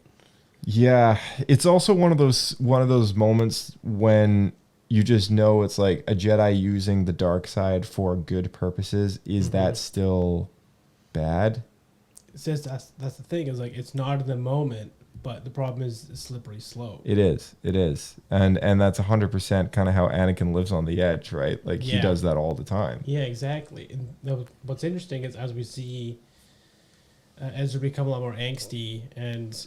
Yeah, it's also one of those moments when you just know it's like a Jedi using the dark side for good purposes. Is that still bad? It's just that's the thing, is like it's not in the moment, but the problem is it's slippery slope. It is, and that's 100% kind of how Anakin lives on the edge, right? Like he does that all the time. Yeah, exactly. And what's interesting is as we see Ezra become a lot more angsty, and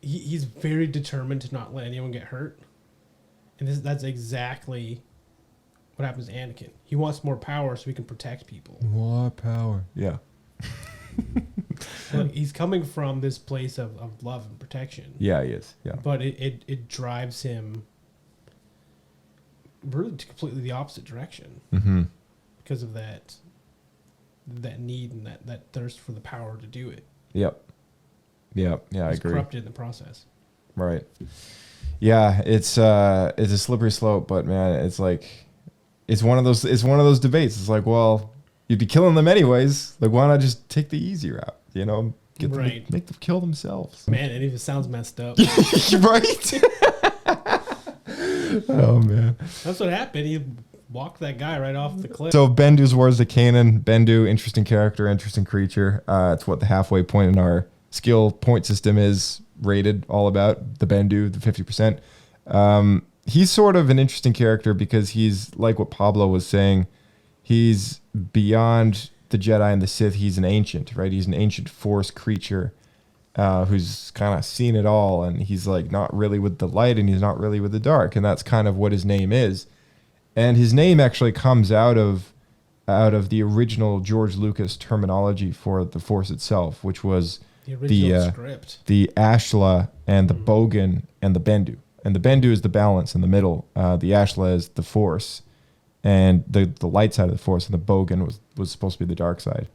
he's very determined to not let anyone get hurt, and that's exactly what happens to Anakin. He wants more power so he can protect people. More power. Yeah. Look, he's coming from this place of love and protection. Yeah, he is. Yeah. But it drives him really to completely the opposite direction. Mm-hmm. Because of that need and that thirst for the power to do it. Yep. Yeah, I agree. Corrupted in the process. Right. Yeah, it's a slippery slope, but man, it's like it's one of those debates. It's like, well, you'd be killing them anyways. Like, why not just take the easy route? You know, get them to make them kill themselves. Man, it even sounds messed up. Right? Oh man, that's what happened. He walked that guy right off the cliff. So Bendu's Wars to Kanan. Bendu, interesting character, interesting creature. It's what the halfway point in our skill point system is rated all about. The Bendu, the 50%. He's sort of an interesting character because he's like what Pablo was saying. He's beyond the Jedi and the Sith. He's an ancient, right? He's an ancient Force creature who's kind of seen it all, and he's like not really with the light and he's not really with the dark, and that's kind of what his name is. And his name actually comes out of the original George Lucas terminology for the Force itself, which was the original script. The Ashla and the Bogan and the Bendu. And the Bendu is the balance in the middle. The Ashla is the Force, and the light side of the Force, and the Bogan was supposed to be the dark side.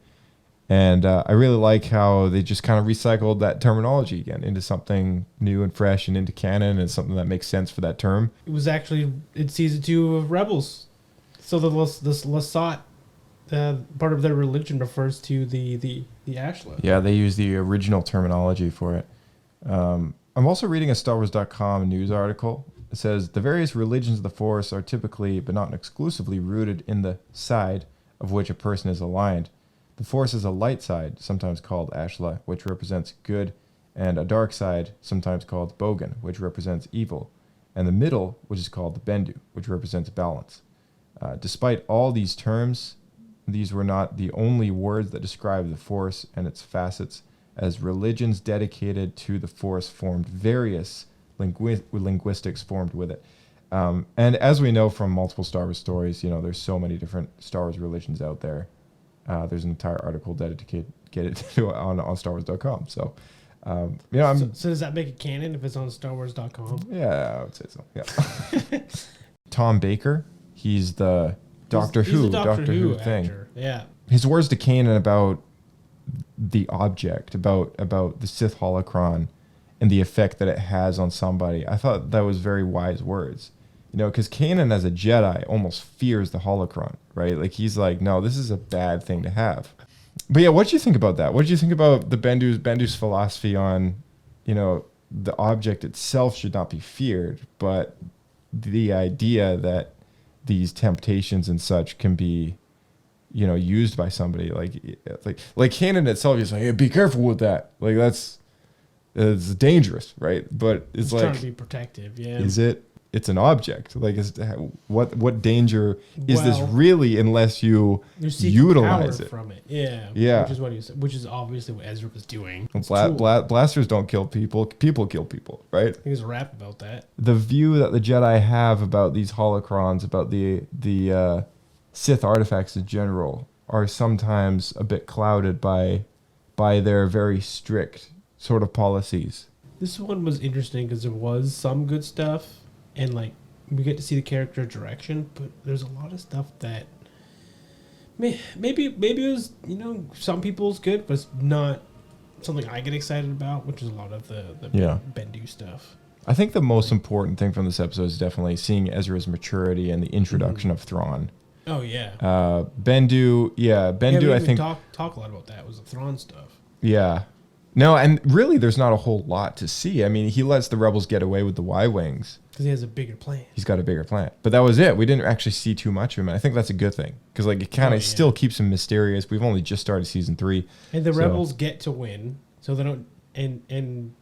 And I really like how they just kind of recycled that terminology again into something new and fresh and into canon and something that makes sense for that term. It was actually in season 2 of Rebels. So this Lasat part of their religion refers to the Ashla. Yeah, they use the original terminology for it. I'm also reading a StarWars.com news article. It says the various religions of the Force are typically, but not exclusively, rooted in the side of which a person is aligned. The Force is a light side, sometimes called Ashla, which represents good, and a dark side, sometimes called Bogan, which represents evil, and the middle, which is called the Bendu, which represents balance. Despite all these terms, these were not the only words that describe the Force and its facets, as religions dedicated to the Force formed various linguistics formed with it. And as we know from multiple Star Wars stories, there's so many different Star Wars religions out there. There's an entire article dedicated to on StarWars.com. So, so does that make it canon if it's on StarWars.com? Yeah, I would say so. Yeah. Tom Baker, he's the Doctor Who thing. Actor. Yeah. His words to Kanan about the object, about the Sith holocron, and the effect that it has on somebody. I thought that was very wise words. You know, because Kanan as a Jedi almost fears the holocron, right? Like he's like, no, this is a bad thing to have. But yeah, what do you think about that? What do you think about the Bendu's philosophy on, you know, the object itself should not be feared, but the idea that these temptations and such can be, you know, used by somebody like Kanan itself is like, hey, be careful with that. Like it's dangerous, right? But it's like trying to be protective. Yeah. Is it? It's an object. Like, what danger is this really unless you utilize it from it? Yeah. Yeah. Which is what he said. Which is obviously what Ezra was doing. Blasters don't kill people. People kill people, right? I think there's a rap about that. The view that the Jedi have about these holocrons, about the Sith artifacts in general, are sometimes a bit clouded by their very strict sort of policies. This one was interesting because there was some good stuff. And like we get to see the character direction, but there's a lot of stuff that maybe it was, you know, some people's good, but it's not something I get excited about, which is a lot of the Bendu stuff. I think the most important thing from this episode is definitely seeing Ezra's maturity and the introduction of Thrawn. Oh yeah. Bendu, I think talk a lot about that. It was the Thrawn stuff. Yeah. No, and really there's not a whole lot to see. I mean, he lets the rebels get away with the Y-Wings. Because he has a bigger plan. He's got a bigger plan. But that was it. We didn't actually see too much of him. And I think that's a good thing. Because like it kind of still keeps him mysterious. We've only just started season 3. And the rebels get to win. So they don't... And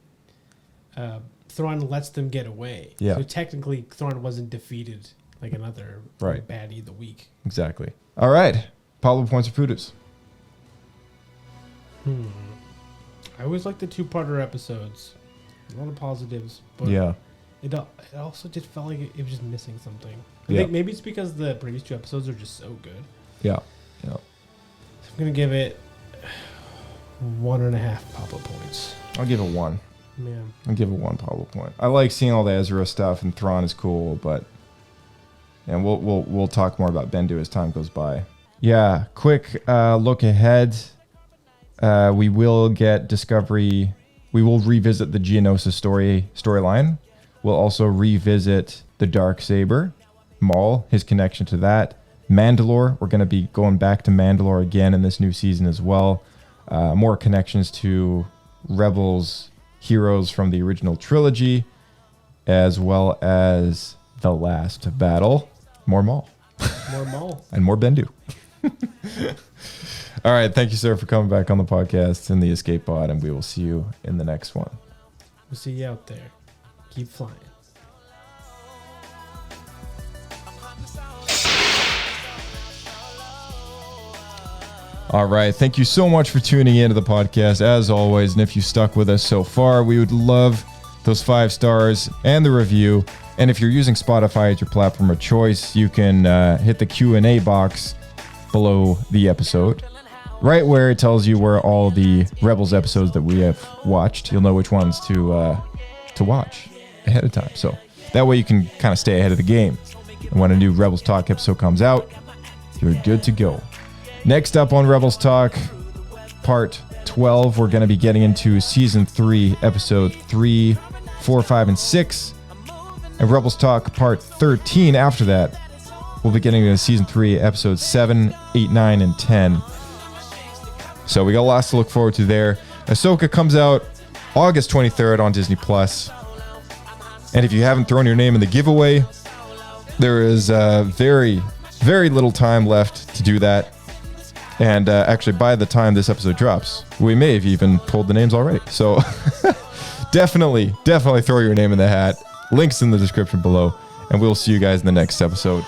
Thrawn lets them get away. Yeah. So technically, Thrawn wasn't defeated like another baddie of the week. Exactly. All right. Pablo points or Pudus. I always like the 2-parter episodes. A lot of positives. But yeah. It also just felt like it was just missing something. I think maybe it's because the previous 2 episodes are just so good. Yeah. So I'm going to give it 1.5 Pablo points. I'll give it 1. Yeah. I'll give it 1 Pablo point. I like seeing all the Ezra stuff, and Thrawn is cool, but and we'll talk more about Bendu as time goes by. Yeah, quick look ahead. We will get Discovery. We will revisit the Geonosis storyline. We'll also revisit the Darksaber, Maul, his connection to that. Mandalore, we're going to be going back to Mandalore again in this new season as well. More connections to Rebels, heroes from the original trilogy, as well as the last battle. More Maul. More Maul. And more Bendu. All right. Thank you, sir, for coming back on the podcast in the Escape Pod, and we will see you in the next one. We'll see you out there. Keep flying. All right. Thank you so much for tuning into the podcast, as always. And if you stuck with us so far, we would love those 5 stars and the review. And if you're using Spotify as your platform of choice, you can hit the Q&A box below the episode, right where it tells you where all the Rebels episodes that we have watched. You'll know which ones to watch ahead of time. So that way you can kind of stay ahead of the game. And when a new Rebels Talk episode comes out, you're good to go. Next up on Rebels Talk, part 12, we're going to be getting into season 3, episode 3, 4, 5, and 6. And Rebels Talk part 13 after that, we'll be getting into season 3, episodes 7, 8, 9, and 10. So we got lots to look forward to there. Ahsoka comes out August 23rd on Disney+. And if you haven't thrown your name in the giveaway, there is very, very little time left to do that. And actually, by the time this episode drops, we may have even pulled the names already. So definitely throw your name in the hat. Links in the description below. And we'll see you guys in the next episode.